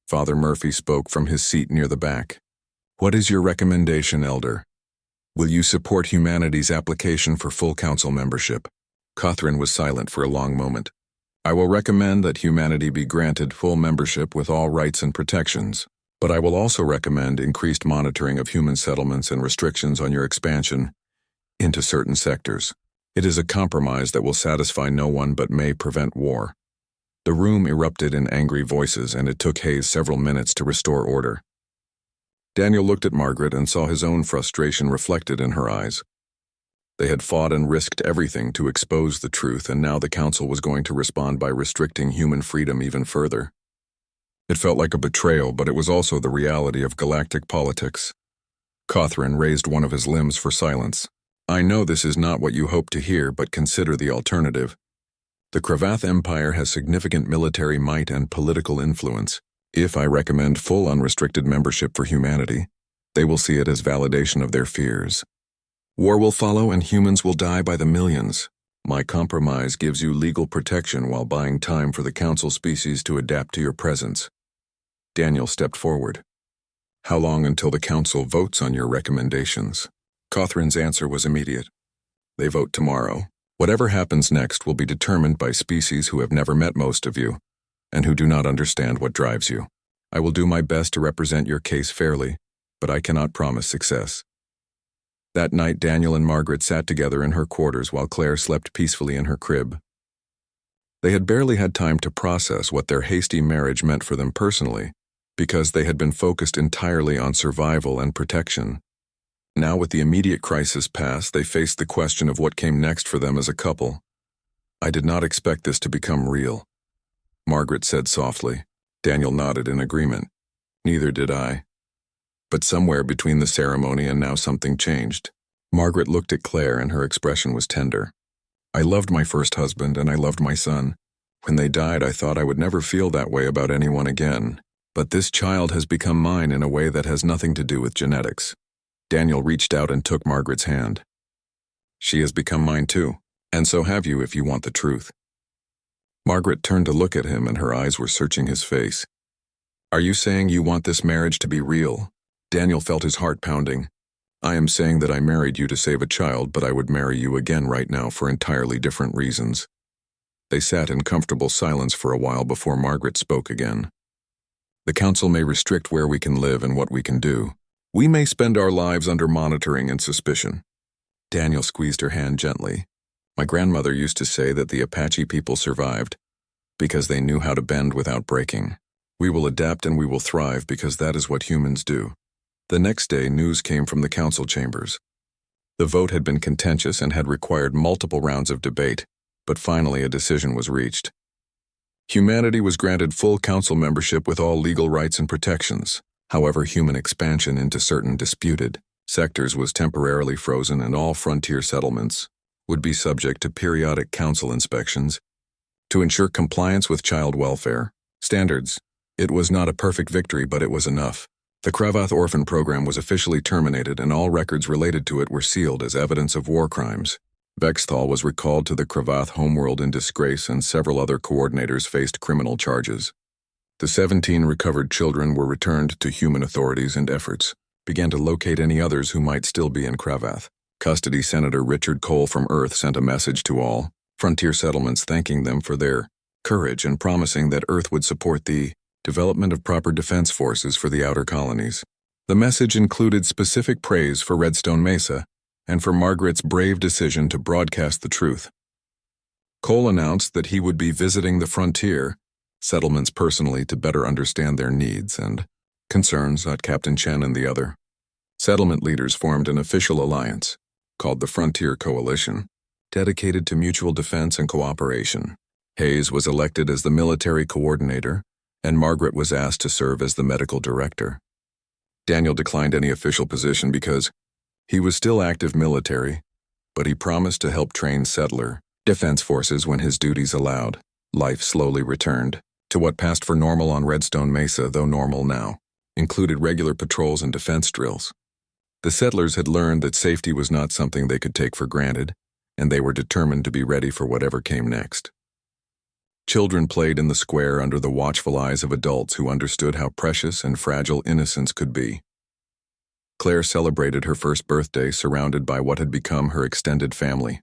Father Murphy spoke from his seat near the back. What is your recommendation, Elder? Will you support humanity's application for full council membership? Catherine was silent for a long moment. I will recommend that humanity be granted full membership with all rights and protections, but I will also recommend increased monitoring of human settlements and restrictions on your expansion into certain sectors. It is a compromise that will satisfy no one but may prevent war. The room erupted in angry voices, and it took Hayes several minutes to restore order. Daniel looked at Margaret and saw his own frustration reflected in her eyes. They had fought and risked everything to expose the truth, and now the council was going to respond by restricting human freedom even further. It felt like a betrayal, but it was also the reality of galactic politics. Catherine raised one of his limbs for silence. I know this is not what you hope to hear, but consider the alternative. The Cravath Empire has significant military might and political influence. If I recommend full unrestricted membership for humanity, they will see it as validation of their fears. War will follow and humans will die by the millions. My compromise gives you legal protection while buying time for the council species to adapt to your presence. Daniel stepped forward. How long until the council votes on your recommendations? Catherine's answer was immediate. They vote tomorrow. Whatever happens next will be determined by species who have never met most of you, and who do not understand what drives you. I will do my best to represent your case fairly, but I cannot promise success. That night, Daniel and Margaret sat together in her quarters while Claire slept peacefully in her crib. They had barely had time to process what their hasty marriage meant for them personally, because they had been focused entirely on survival and protection. Now, with the immediate crisis past, they faced the question of what came next for them as a couple. I did not expect this to become real, Margaret said softly. Daniel nodded in agreement. Neither did I. But somewhere between the ceremony and now something changed. Margaret looked at Claire and her expression was tender. I loved my first husband and I loved my son. When they died, I thought I would never feel that way about anyone again. But this child has become mine in a way that has nothing to do with genetics. Daniel reached out and took Margaret's hand. She has become mine too, and so have you if you want the truth. Margaret turned to look at him and her eyes were searching his face. Are you saying you want this marriage to be real? Daniel felt his heart pounding. I am saying that I married you to save a child, but I would marry you again right now for entirely different reasons. They sat in comfortable silence for a while before Margaret spoke again. The council may restrict where we can live and what we can do. We may spend our lives under monitoring and suspicion. Daniel squeezed her hand gently. My grandmother used to say that the Apache people survived because they knew how to bend without breaking. We will adapt and we will thrive because that is what humans do. The next day, news came from the council chambers. The vote had been contentious and had required multiple rounds of debate, but finally a decision was reached. Humanity was granted full council membership with all legal rights and protections. However, human expansion into certain disputed sectors was temporarily frozen, and all frontier settlements would be subject to periodic council inspections to ensure compliance with child welfare standards. It was not a perfect victory, but it was enough. The Cravath Orphan Program was officially terminated, and all records related to it were sealed as evidence of war crimes. Vexthal was recalled to the Cravath homeworld in disgrace, and several other coordinators faced criminal charges. The 17 recovered children were returned to human authorities, and efforts began to locate any others who might still be in Cravath. Custody Senator Richard Cole from Earth sent a message to all frontier settlements thanking them for their courage and promising that Earth would support the development of proper defense forces for the outer colonies. The message included specific praise for Redstone Mesa and for Margaret's brave decision to broadcast the truth. Cole announced that he would be visiting the frontier settlements personally to better understand their needs and concerns. Captain Chen and the other settlement leaders formed an official alliance called the Frontier Coalition, dedicated to mutual defense and cooperation. Hayes was elected as the military coordinator, and Margaret was asked to serve as the medical director. Daniel declined any official position because he was still active military, but he promised to help train settler defense forces when his duties allowed. Life slowly returned to what passed for normal on Redstone Mesa, though normal now included regular patrols and defense drills. The settlers had learned that safety was not something they could take for granted, and they were determined to be ready for whatever came next. Children played in the square under the watchful eyes of adults who understood how precious and fragile innocence could be. Claire celebrated her first birthday surrounded by what had become her extended family.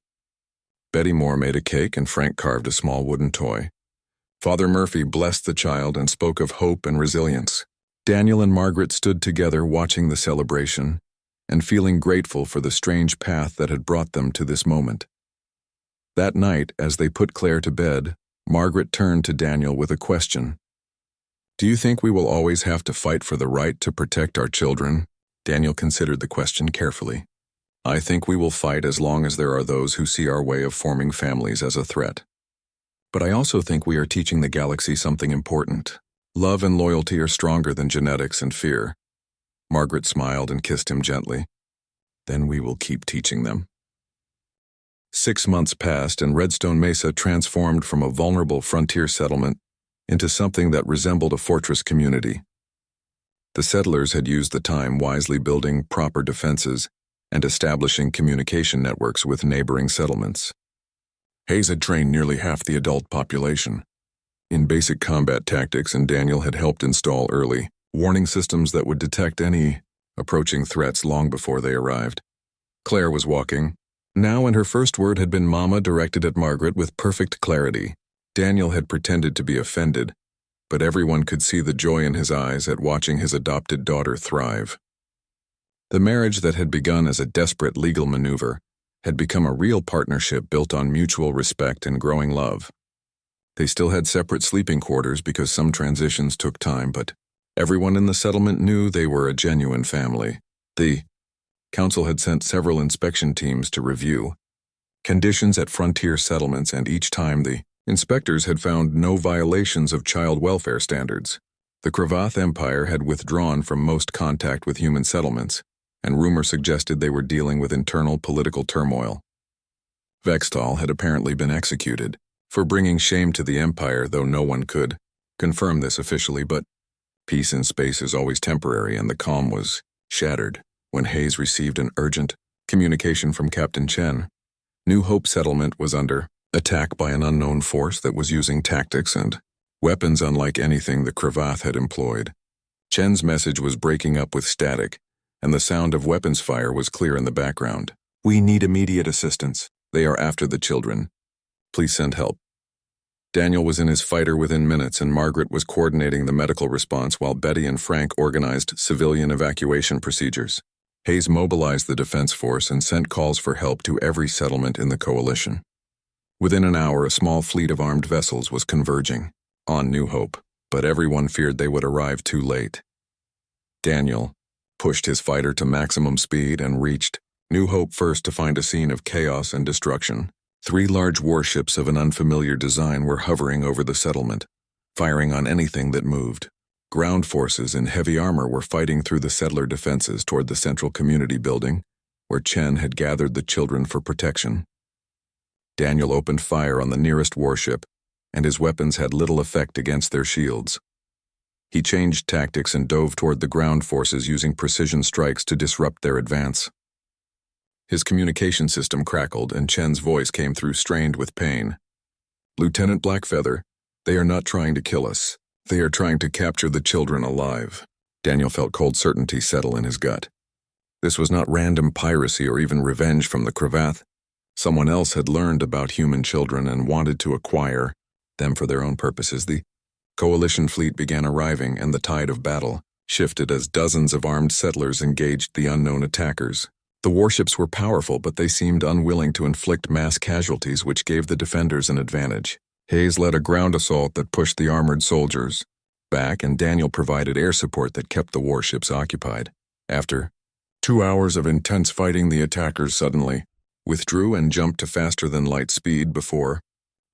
Betty Moore made a cake and Frank carved a small wooden toy. Father Murphy blessed the child and spoke of hope and resilience. Daniel and Margaret stood together watching the celebration and feeling grateful for the strange path that had brought them to this moment. That night, as they put Claire to bed, Margaret turned to Daniel with a question. "Do you think we will always have to fight for the right to protect our children?" Daniel considered the question carefully. "I think we will fight as long as there are those who see our way of forming families as a threat. But I also think we are teaching the galaxy something important. Love and loyalty are stronger than genetics and fear." Margaret smiled and kissed him gently. "Then we will keep teaching them." 6 months passed and Redstone Mesa transformed from a vulnerable frontier settlement into something that resembled a fortress community. The settlers had used the time wisely building proper defenses and establishing communication networks with neighboring settlements. Hayes had trained nearly half the adult population in basic combat tactics, and Daniel had helped install early warning systems that would detect any approaching threats long before they arrived. Claire was walking now, and her first word had been "Mama," directed at Margaret with perfect clarity. Daniel had pretended to be offended, but everyone could see the joy in his eyes at watching his adopted daughter thrive. The marriage that had begun as a desperate legal maneuver had become a real partnership built on mutual respect and growing love. They still had separate sleeping quarters because some transitions took time, but everyone in the settlement knew they were a genuine family. The council had sent several inspection teams to review conditions at frontier settlements, and each time the inspectors had found no violations of child welfare standards. The Cravath Empire had withdrawn from most contact with human settlements, and rumor suggested they were dealing with internal political turmoil. Vextal had apparently been executed for bringing shame to the Empire, though no one could confirm this officially, but peace in space is always temporary, and the calm was shattered when Hayes received an urgent communication from Captain Chen. New Hope settlement was under attack by an unknown force that was using tactics and weapons unlike anything the Cravath had employed. Chen's message was breaking up with static, and the sound of weapons fire was clear in the background. "We need immediate assistance. They are after the children. Please send help." Daniel was in his fighter within minutes, and Margaret was coordinating the medical response while Betty and Frank organized civilian evacuation procedures. Hayes mobilized the defense force and sent calls for help to every settlement in the coalition. Within an hour, a small fleet of armed vessels was converging on New Hope, but everyone feared they would arrive too late. Daniel pushed his fighter to maximum speed and reached New Hope first to find a scene of chaos and destruction. 3 large warships of an unfamiliar design were hovering over the settlement, firing on anything that moved. Ground forces in heavy armor were fighting through the settler defenses toward the central community building, where Chen had gathered the children for protection. Daniel opened fire on the nearest warship, and his weapons had little effect against their shields. He changed tactics and dove toward the ground forces using precision strikes to disrupt their advance. His communication system crackled, and Chen's voice came through strained with pain. "Lieutenant Blackfeather, they are not trying to kill us. They are trying to capture the children alive." Daniel felt cold certainty settle in his gut. This was not random piracy or even revenge from the Cravath. Someone else had learned about human children and wanted to acquire them for their own purposes. The coalition fleet began arriving, and the tide of battle shifted as dozens of armed settlers engaged the unknown attackers. The warships were powerful, but they seemed unwilling to inflict mass casualties, which gave the defenders an advantage. Hayes led a ground assault that pushed the armored soldiers back, and Daniel provided air support that kept the warships occupied. After 2 hours of intense fighting, the attackers suddenly withdrew and jumped to faster-than-light speed before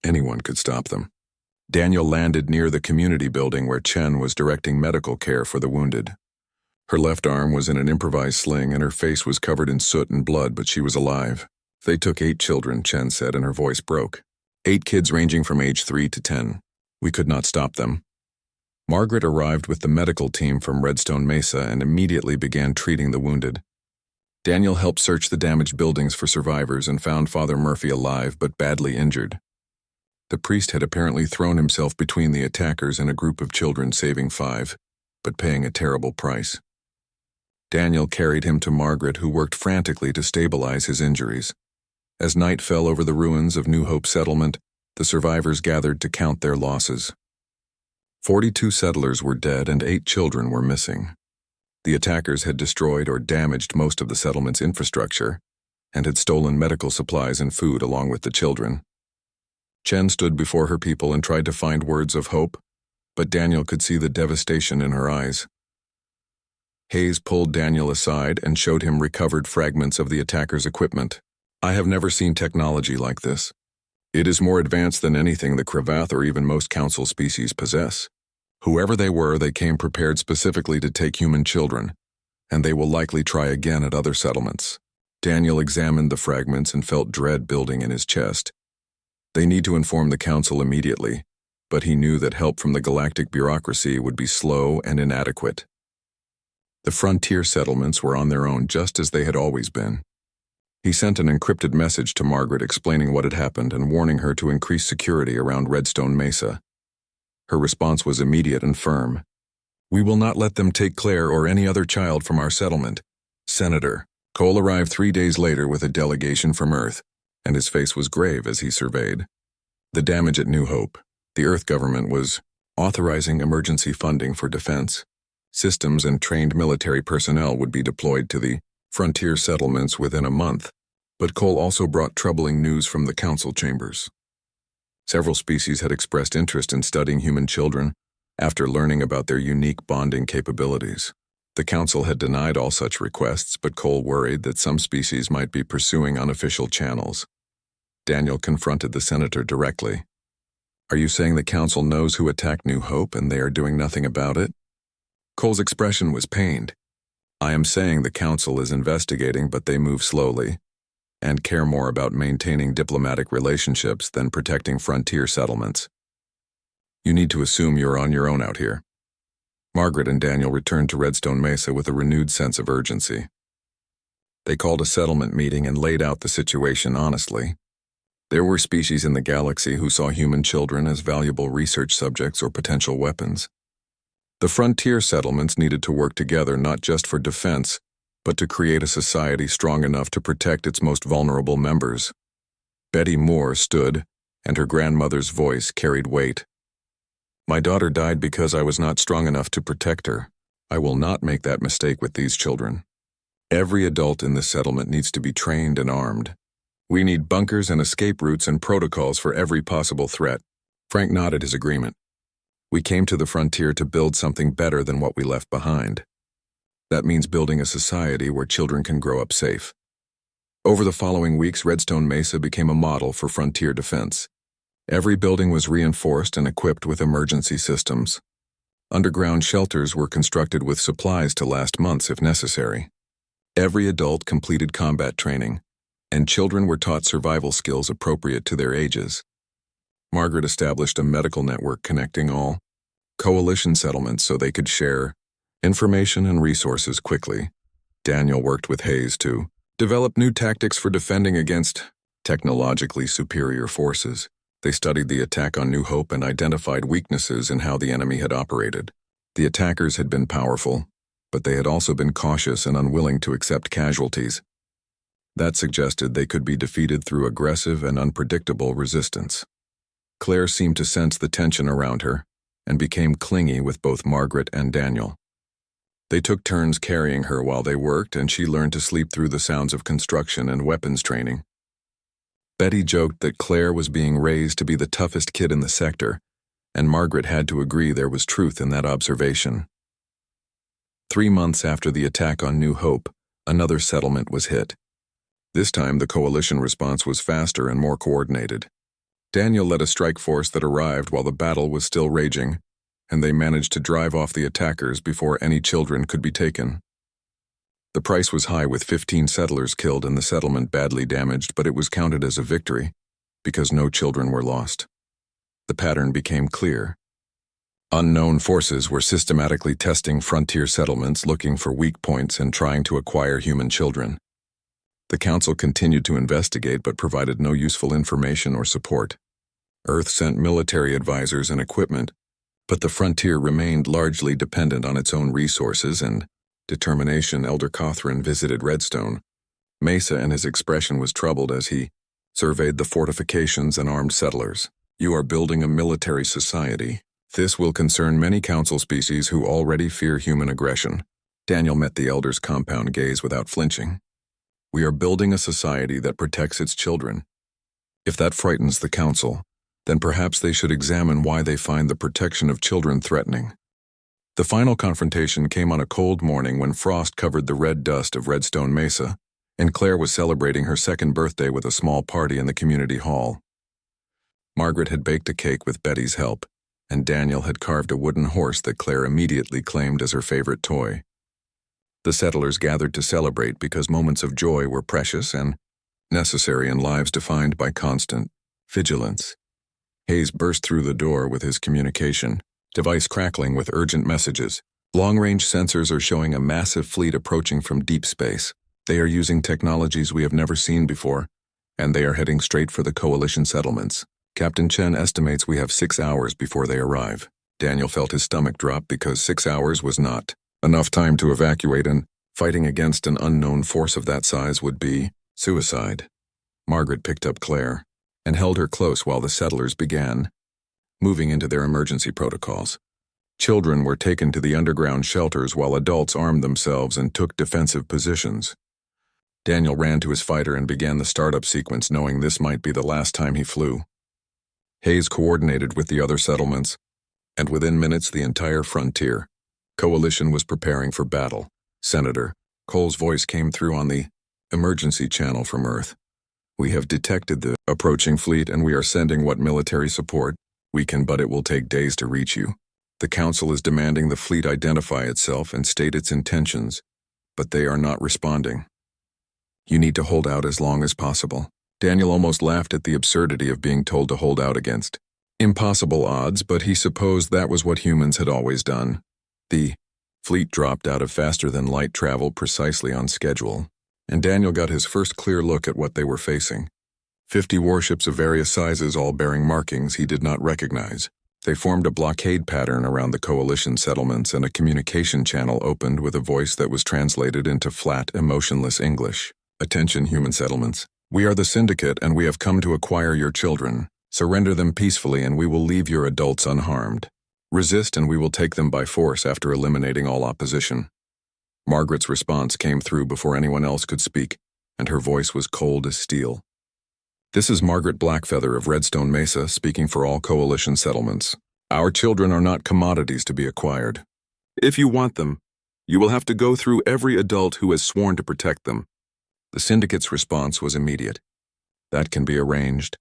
anyone could stop them. Daniel landed near the community building where Chen was directing medical care for the wounded. Her left arm was in an improvised sling, and her face was covered in soot and blood, but she was alive. "They took 8 children," Chen said, and her voice broke. 8 kids ranging from age 3 to 10. We could not stop them. Margaret arrived with the medical team from Redstone Mesa and immediately began treating the wounded. Daniel helped search the damaged buildings for survivors and found Father Murphy alive but badly injured. The priest had apparently thrown himself between the attackers and a group of children, saving 5, but paying a terrible price. Daniel carried him to Margaret, who worked frantically to stabilize his injuries. As night fell over the ruins of New Hope Settlement, the survivors gathered to count their losses. 42 settlers were dead and 8 children were missing. The attackers had destroyed or damaged most of the settlement's infrastructure and had stolen medical supplies and food along with the children. Chen stood before her people and tried to find words of hope, but Daniel could see the devastation in her eyes. Hayes pulled Daniel aside and showed him recovered fragments of the attackers' equipment. "I have never seen technology like this. It is more advanced than anything the Cravath or even most council species possess. Whoever they were, they came prepared specifically to take human children, and they will likely try again at other settlements." Daniel examined the fragments and felt dread building in his chest. They need to inform the council immediately, but he knew that help from the galactic bureaucracy would be slow and inadequate. The frontier settlements were on their own, just as they had always been. He sent an encrypted message to Margaret explaining what had happened and warning her to increase security around Redstone Mesa. Her response was immediate and firm. "We will not let them take Claire or any other child from our settlement. Senator." Cole arrived 3 days later with a delegation from Earth, and his face was grave as he surveyed the damage at New Hope. The Earth government was authorizing emergency funding for defense. Systems and trained military personnel would be deployed to the frontier settlements within a month, but Cole also brought troubling news from the council chambers. Several species had expressed interest in studying human children after learning about their unique bonding capabilities. The council had denied all such requests, but Cole worried that some species might be pursuing unofficial channels. Daniel confronted the senator directly. "Are you saying the council knows who attacked New Hope and they are doing nothing about it?" Cole's expression was pained. "I am saying the council is investigating, but they move slowly and care more about maintaining diplomatic relationships than protecting frontier settlements. You need to assume you're on your own out here." Margaret and Daniel returned to Redstone Mesa with a renewed sense of urgency. They called a settlement meeting and laid out the situation honestly. There were species in the galaxy who saw human children as valuable research subjects or potential weapons. The frontier settlements needed to work together not just for defense, but to create a society strong enough to protect its most vulnerable members. Betty Moore stood, and her grandmother's voice carried weight. "My daughter died because I was not strong enough to protect her. I will not make that mistake with these children. Every adult in this settlement needs to be trained and armed. We need bunkers and escape routes and protocols for every possible threat." Frank nodded his agreement. "We came to the frontier to build something better than what we left behind. That means building a society where children can grow up safe." Over the following weeks, Redstone Mesa became a model for frontier defense. Every building was reinforced and equipped with emergency systems. Underground shelters were constructed with supplies to last months if necessary. Every adult completed combat training, and children were taught survival skills appropriate to their ages. Margaret established a medical network connecting all coalition settlements so they could share information and resources quickly. Daniel worked with Hayes to develop new tactics for defending against technologically superior forces. They studied the attack on New Hope and identified weaknesses in how the enemy had operated. The attackers had been powerful, but they had also been cautious and unwilling to accept casualties. That suggested they could be defeated through aggressive and unpredictable resistance. Claire seemed to sense the tension around her and became clingy with both Margaret and Daniel. They took turns carrying her while they worked, and she learned to sleep through the sounds of construction and weapons training. Betty joked that Claire was being raised to be the toughest kid in the sector, and Margaret had to agree there was truth in that observation. 3 months after the attack on New Hope, another settlement was hit. This time, the coalition response was faster and more coordinated. Daniel led a strike force that arrived while the battle was still raging, and they managed to drive off the attackers before any children could be taken. The price was high, with 15 settlers killed and the settlement badly damaged, but it was counted as a victory because no children were lost. The pattern became clear. Unknown forces were systematically testing frontier settlements, looking for weak points and trying to acquire human children. The Council continued to investigate but provided no useful information or support. Earth sent military advisors and equipment, but the frontier remained largely dependent on its own resources and determination. Elder Cothran visited Redstone Mesa, and his expression was troubled as he surveyed the fortifications and armed settlers. You are building a military society. This will concern many Council species who already fear human aggression. Daniel met the Elder's compound gaze without flinching. We are building a society that protects its children. If that frightens the Council, then perhaps they should examine why they find the protection of children threatening. The final confrontation came on a cold morning when frost covered the red dust of Redstone Mesa, and Claire was celebrating her second birthday with a small party in the community hall. Margaret had baked a cake with Betty's help, and Daniel had carved a wooden horse that Claire immediately claimed as her favorite toy. The settlers gathered to celebrate because moments of joy were precious and necessary in lives defined by constant vigilance. Hayes burst through the door with his communication device crackling with urgent messages. Long-range sensors are showing a massive fleet approaching from deep space. They are using technologies we have never seen before, and they are heading straight for the Coalition settlements. Captain Chen estimates we have 6 hours before they arrive. Daniel felt his stomach drop because 6 hours was not enough time to evacuate, and fighting against an unknown force of that size would be suicide. Margaret picked up Claire and held her close while the settlers began moving into their emergency protocols. Children were taken to the underground shelters while adults armed themselves and took defensive positions. Daniel ran to his fighter and began the startup sequence, knowing this might be the last time he flew. Hayes coordinated with the other settlements, and within minutes the entire frontier Coalition was preparing for battle. Senator Cole's voice came through on the emergency channel from Earth. We have detected the approaching fleet and we are sending what military support we can, but it will take days to reach you. The Council is demanding the fleet identify itself and state its intentions, but they are not responding. You need to hold out as long as possible. Daniel almost laughed at the absurdity of being told to hold out against impossible odds, but he supposed that was what humans had always done. The fleet dropped out of faster-than-light travel precisely on schedule, and Daniel got his first clear look at what they were facing. 50 warships of various sizes, all bearing markings he did not recognize. They formed a blockade pattern around the Coalition settlements, and a communication channel opened with a voice that was translated into flat, emotionless English. Attention, human settlements. We are the Syndicate, and we have come to acquire your children. Surrender them peacefully, and we will leave your adults unharmed. Resist, and we will take them by force after eliminating all opposition. Margaret's response came through before anyone else could speak, and her voice was cold as steel. This is Margaret Blackfeather of Redstone Mesa speaking for all Coalition settlements. Our children are not commodities to be acquired. If you want them, you will have to go through every adult who has sworn to protect them. The Syndicate's response was immediate. That can be arranged.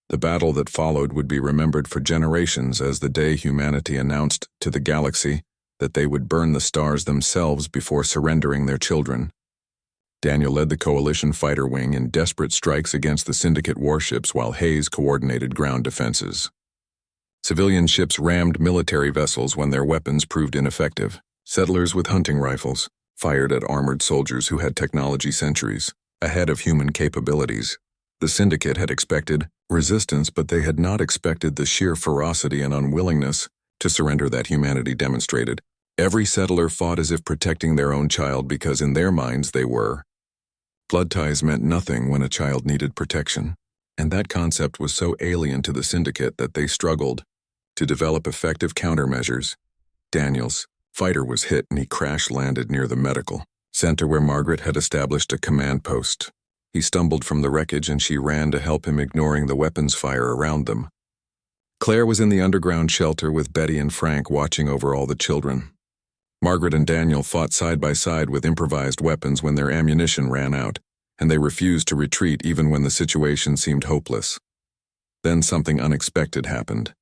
The battle that followed would be remembered for generations as the day humanity announced to the galaxy that they would burn the stars themselves before surrendering their children. Daniel led the Coalition fighter wing in desperate strikes against the Syndicate warships while Hayes coordinated ground defenses. Civilian ships rammed military vessels when their weapons proved ineffective. Settlers with hunting rifles fired at armored soldiers who had technology centuries ahead of human capabilities. The Syndicate had expected resistance, but they had not expected the sheer ferocity and unwillingness to surrender that humanity demonstrated. Every settler fought as if protecting their own child because in their minds they were. Blood ties meant nothing when a child needed protection, and that concept was so alien to the Syndicate that they struggled to develop effective countermeasures. Daniel's fighter was hit and he crash-landed near the medical center where Margaret had established a command post. He stumbled from the wreckage and she ran to help him, ignoring the weapons fire around them. Claire was in the underground shelter with Betty and Frank watching over all the children. Margaret and Daniel fought side by side with improvised weapons when their ammunition ran out, and they refused to retreat even when the situation seemed hopeless. Then something unexpected happened.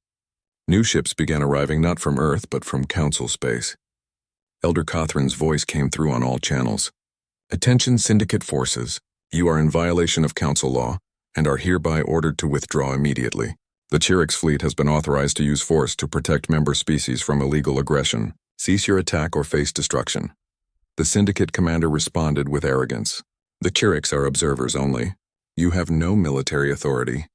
New ships began arriving not from Earth but from Council space. Elder Cothran's voice came through on all channels. Attention Syndicate forces, you are in violation of Council law and are hereby ordered to withdraw immediately. The Chirix fleet has been authorized to use force to protect member species from illegal aggression. Cease your attack or face destruction. The Syndicate commander responded with arrogance. The Kiriks are observers only. You have no military authority.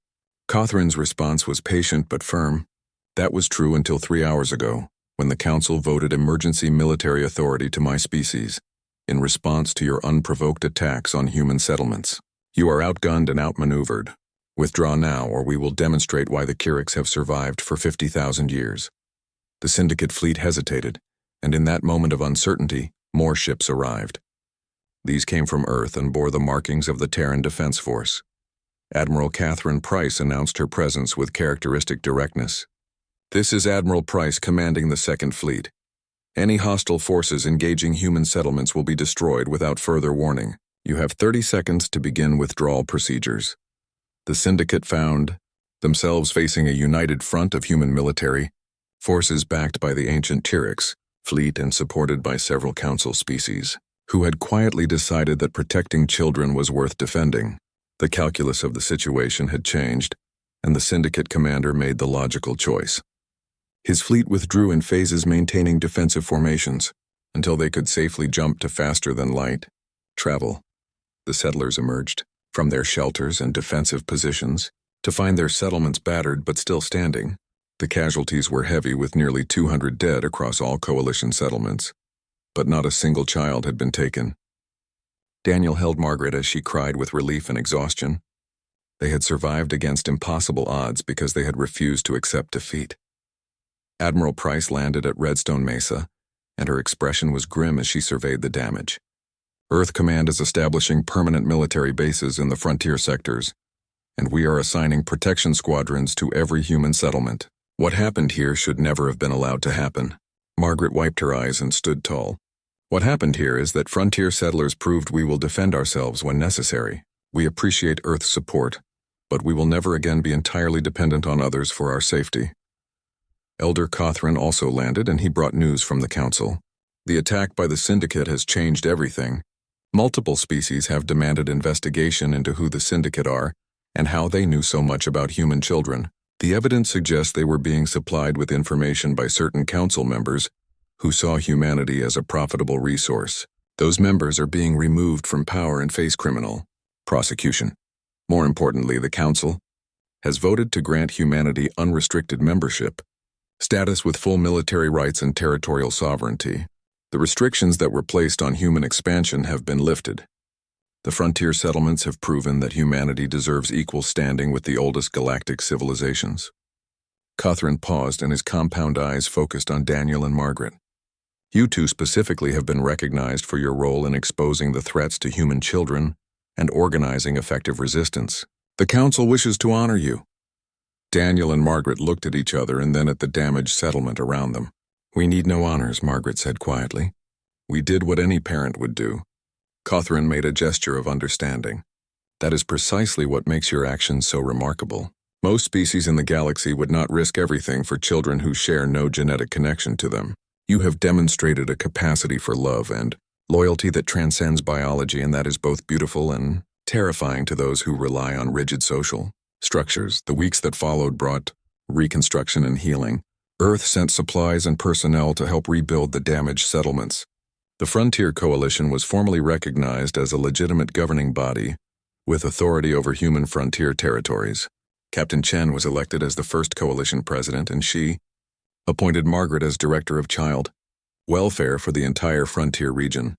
Catherine's response was patient but firm. That was true until 3 hours ago, when the Council voted emergency military authority to my species, in response to your unprovoked attacks on human settlements. You are outgunned and outmaneuvered. Withdraw now, or we will demonstrate why the Kiriks have survived for 50,000 years. The Syndicate fleet hesitated, and in that moment of uncertainty, more ships arrived. These came from Earth and bore the markings of the Terran Defense Force. Admiral Catherine Price announced her presence with characteristic directness. This is Admiral Price commanding the Second Fleet. Any hostile forces engaging human settlements will be destroyed without further warning. You have 30 seconds to begin withdrawal procedures. The Syndicate found themselves facing a united front of human military, forces backed by the ancient Kiriks, fleet and supported by several Council species, who had quietly decided that protecting children was worth defending. The calculus of the situation had changed, and the Syndicate commander made the logical choice. His fleet withdrew in phases, maintaining defensive formations, until they could safely jump to faster-than-light travel. The settlers emerged from their shelters and defensive positions to find their settlements battered but still standing. The casualties were heavy, with nearly 200 dead across all coalition settlements, but not a single child had been taken. Daniel held Margaret as she cried with relief and exhaustion. They had survived against impossible odds because they had refused to accept defeat. Admiral Price landed at Redstone Mesa, and her expression was grim as she surveyed the damage. Earth Command is establishing permanent military bases in the frontier sectors, and we are assigning protection squadrons to every human settlement. What happened here should never have been allowed to happen. Margaret wiped her eyes and stood tall. What happened here is that frontier settlers proved we will defend ourselves when necessary. We appreciate Earth's support, but we will never again be entirely dependent on others for our safety. Elder Cothran also landed, and he brought news from the Council. The attack by the Syndicate has changed everything. Multiple species have demanded investigation into who the Syndicate are and how they knew so much about human children. The evidence suggests they were being supplied with information by certain Council members who saw humanity as a profitable resource. Those members are being removed from power and face criminal prosecution. More importantly, the Council has voted to grant humanity unrestricted membership status with full military rights and territorial sovereignty. The restrictions that were placed on human expansion have been lifted. The frontier settlements have proven that humanity deserves equal standing with the oldest galactic civilizations. Cothran paused, and his compound eyes focused on Daniel and Margaret. You two specifically have been recognized for your role in exposing the threats to human children and organizing effective resistance. The Council wishes to honor you. Daniel and Margaret looked at each other and then at the damaged settlement around them. We need no honors, Margaret said quietly. We did what any parent would do. Cothran made a gesture of understanding. That is precisely what makes your actions so remarkable. Most species in the galaxy would not risk everything for children who share no genetic connection to them. You have demonstrated a capacity for love and loyalty that transcends biology, and that is both beautiful and terrifying to those who rely on rigid social structures. The weeks that followed brought reconstruction and healing. Earth sent supplies and personnel to help rebuild the damaged settlements. The Frontier Coalition was formally recognized as a legitimate governing body with authority over human frontier territories. Captain Chen was elected as the first coalition president, and she appointed Margaret as director of child welfare for the entire frontier region.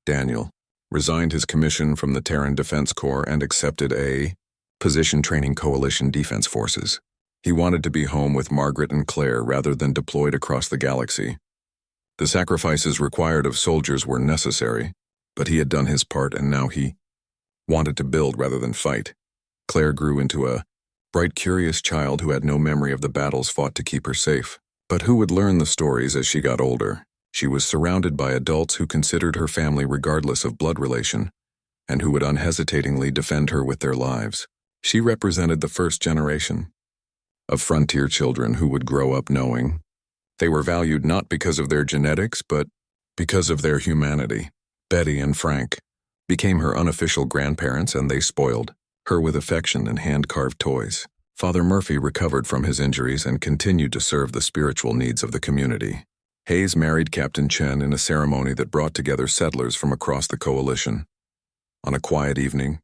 Daniel resigned his commission from the Terran Defense Corps and accepted a position training coalition defense forces. He wanted to be home with Margaret and Claire rather than deployed across the galaxy. The sacrifices required of soldiers were necessary, but he had done his part, and now he wanted to build rather than fight. Claire grew into a bright, curious child who had no memory of the battles fought to keep her safe, but who would learn the stories as she got older. She was surrounded by adults who considered her family regardless of blood relation, and who would unhesitatingly defend her with their lives. She represented the first generation of frontier children who would grow up knowing they were valued not because of their genetics, but because of their humanity. Betty and Frank became her unofficial grandparents, and they spoiled her with affection and hand-carved toys. Father Murphy recovered from his injuries and continued to serve the spiritual needs of the community. Hayes married Captain Chen in a ceremony that brought together settlers from across the coalition. On a quiet evening,